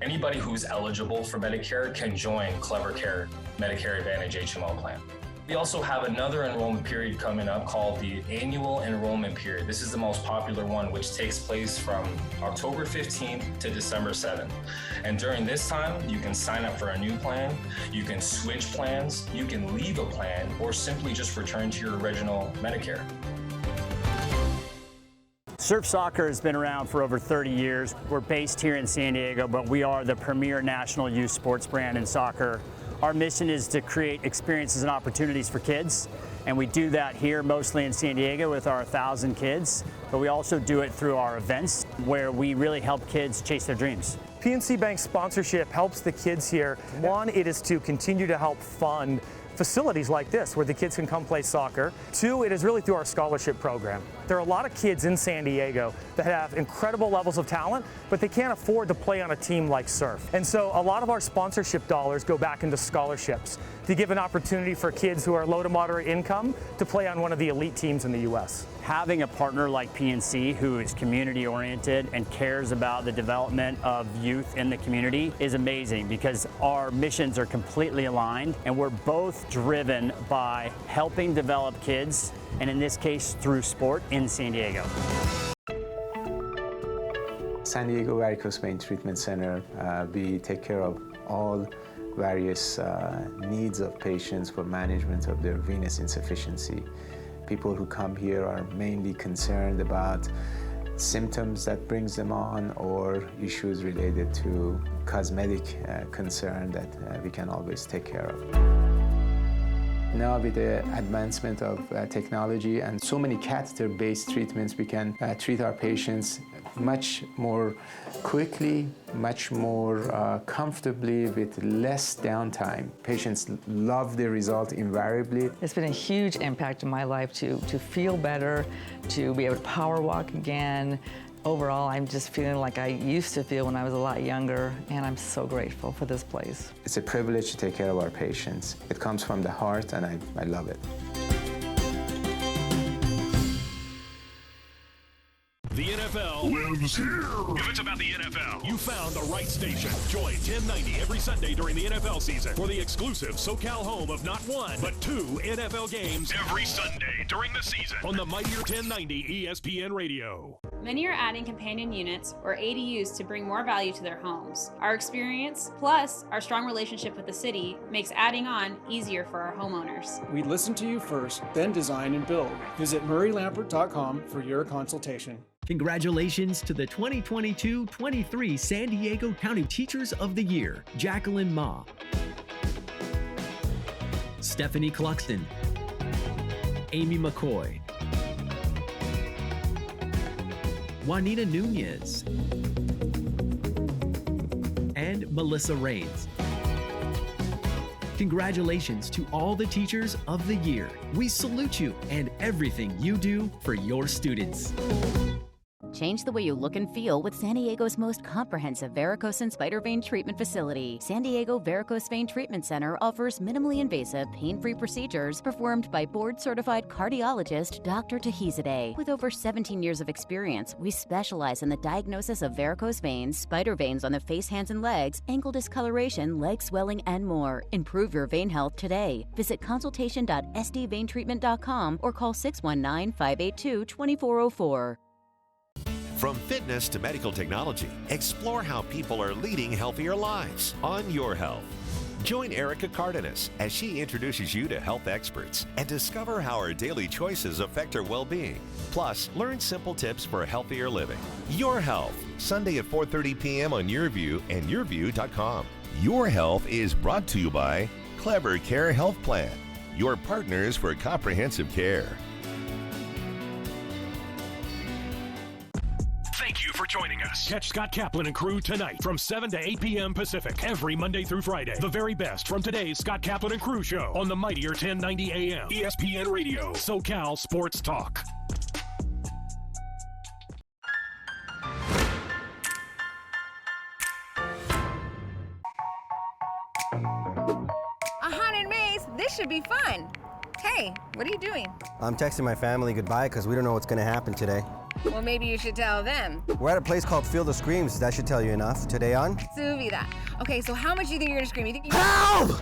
Anybody who's eligible for Medicare can join Clever Care Medicare Advantage HMO plan. We also have another enrollment period coming up called the annual enrollment period. This is the most popular one, which takes place from October 15th to December 7th. And during this time, you can sign up for a new plan, you can switch plans, you can leave a plan, or simply just return to your original Medicare. Surf Soccer has been around for over 30 years. We're based here in San Diego, but we are the premier national youth sports brand in soccer. Our mission is to create experiences and opportunities for kids, and we do that here mostly in San Diego with our 1,000 kids, but we also do it through our events where we really help kids chase their dreams. PNC Bank's sponsorship helps the kids here. One, it is to continue to help fund facilities like this where the kids can come play soccer. Two, it is really through our scholarship program. There are a lot of kids in San Diego that have incredible levels of talent, but they can't afford to play on a team like Surf. And so a lot of our sponsorship dollars go back into scholarships to give an opportunity for kids who are low to moderate income to play on one of the elite teams in the U.S. Having a partner like PNC who is community oriented and cares about the development of youth in the community is amazing because our missions are completely aligned and we're both driven by helping develop kids, and in this case through sport in San Diego. San Diego Varicose Vein Treatment Center, we take care of all various needs of patients for management of their venous insufficiency. People who come here are mainly concerned about symptoms that brings them on or issues related to cosmetic concern that we can always take care of. Now with the advancement of technology and so many catheter-based treatments, we can treat our patients much more quickly, much more comfortably with less downtime. Patients love the result invariably. It's been a huge impact in my life to feel better, to be able to power walk again. Overall, I'm just feeling like I used to feel when I was a lot younger, and I'm so grateful for this place. It's a privilege to take care of our patients. It comes from the heart, and I love it. The NFL lives here. If it's about the NFL, you found the right station. Join 1090 every Sunday during the NFL season for the exclusive SoCal home of not one, but two NFL games every Sunday during the season on the mightier 1090 ESPN Radio. Many are adding companion units or ADUs to bring more value to their homes. Our experience, plus our strong relationship with the city, makes adding on easier for our homeowners. We listen to you first, then design and build. Visit murraylampert.com for your consultation. Congratulations to the 2022-23 San Diego County Teachers of the Year, Jacqueline Ma, Stephanie Cluxton, Amy McCoy, Juanita Nunez, and Melissa Raines. Congratulations to all the Teachers of the Year. We salute you and everything you do for your students. Change the way you look and feel with San Diego's most comprehensive varicose and spider vein treatment facility. San Diego Varicose Vein Treatment Center offers minimally invasive, pain-free procedures performed by board-certified cardiologist Dr. Tahizadeh. With over 17 years of experience, we specialize in the diagnosis of varicose veins, spider veins on the face, hands, and legs, ankle discoloration, leg swelling, and more. Improve your vein health today. Visit consultation.sdveintreatment.com or call 619-582-2404. From fitness to medical technology, explore how people are leading healthier lives on your health. Join Erica Cardenas as she introduces you to health experts and discover how our daily choices affect our well-being. Plus, learn simple tips for healthier living. Your Health, Sunday at 4:30 p.m. on YourView and YourView.com. Your Health is brought to you by Clever Care Health Plan, your partners for comprehensive care. Thank you for joining us. Catch Scott Kaplan and crew tonight from 7 to 8 p.m. Pacific every Monday through Friday. The very best from today's Scott Kaplan and crew show on the mightier 1090 AM. ESPN Radio, SoCal Sports Talk. A haunted maze? This should be fun. Hey, what are you doing? I'm texting my family goodbye because we don't know what's going to happen today. Well, maybe you should tell them. We're at a place called Field of Screams. That should tell you enough. Today on? Su vida. Okay, so how much do you think you're gonna scream? You think you Help!